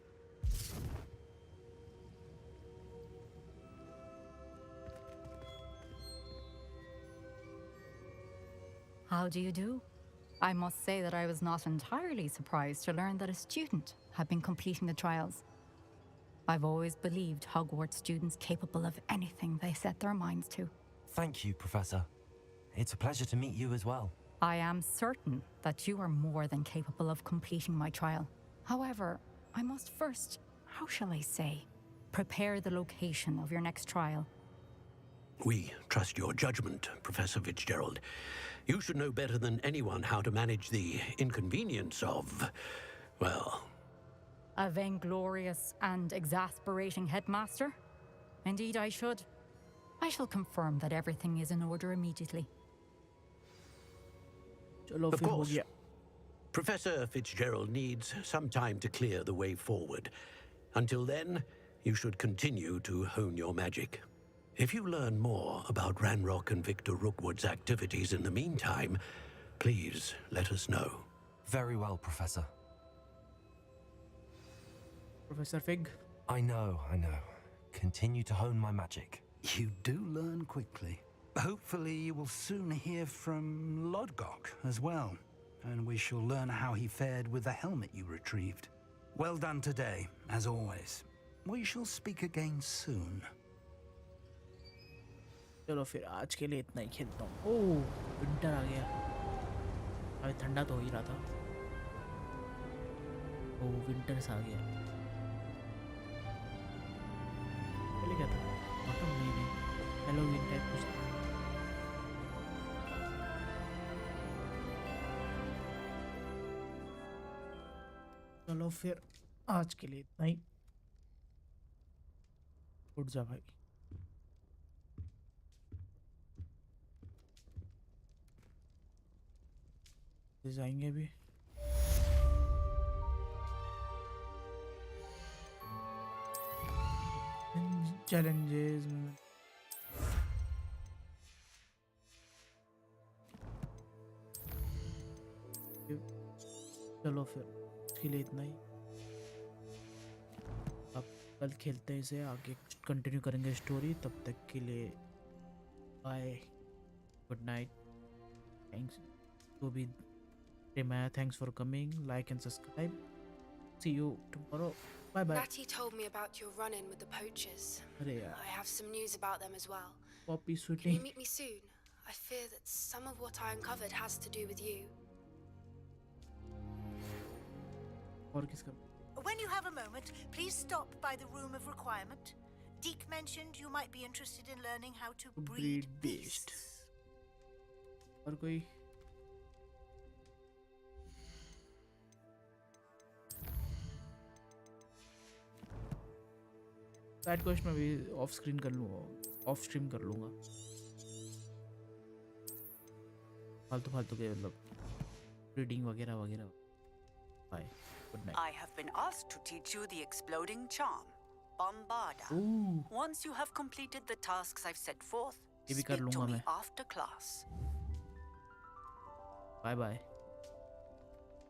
How do you do? I must say that I was not entirely surprised to learn that a student had been completing the trials. I've always believed Hogwarts students capable of anything they set their minds to. Thank you, Professor. It's a pleasure to meet you as well. I am certain that you are more than capable of completing my trial. However, I must first, how shall I say, prepare the location of your next trial. We trust your judgment, Professor Fitzgerald. You should know better than anyone how to manage the inconvenience of, well... A vainglorious and exasperating headmaster? Indeed I should. I shall confirm that everything is in order immediately. चलो Of फिर हो course. गया. Professor Fitzgerald needs some time to clear the way forward. Until then, you should continue to hone your magic. If you learn more about Ranrock and Victor Rookwood's activities in the meantime, please let us know. Very well, Professor. Professor Fig. I know. Continue to hone my magic. You do learn quickly. Hopefully you will soon hear from Lodgok as well, and we shall learn how he fared with the helmet you retrieved. Well done today, as always. We shall speak again soon. चलो फिर आज के लिए इतना ही खेलता हूँ. ओह, winter आ गया. अभी ठंडा तो हो ही रहा था. ओह, विंटर्स आ गया. पहले क्या था? ऑटम नहीं. हेलोवीन टाइप कुछ था. चलो फिर आज के लिए इतना ही. उठ जा भाई. जाएंगे भी. चैलेंजेस में चलो फिर इसके लिए इतना ही. अब कल खेलते हैं इसे, आगे कंटिन्यू करेंगे स्टोरी. तब तक के लिए bye, good night. Thanks to be Remaya. Thanks for coming. Like and subscribe. See you tomorrow. Bye bye. Natty told me about your run-in with the poachers. Arey yaar. I have some news about them as well. Poppy Can sweetie. you meet me soon? I fear that some of what I uncovered has to do with you. और किसका? When you have a moment, please stop by the room of requirement. Deek mentioned you might be interested in learning how to breed beasts. और कोई? Side quest में भी of screen कर लूँगा, of stream कर लूँगा. फालतू के मतलब रीडिंग वगैरह वगैरह. Bye, good night. I have been asked to teach you the exploding charm, Bombarda. Ooh. Once you have completed the tasks I've set forth, ये भी कर speak to लूँगा me मैं. after class. Bye bye.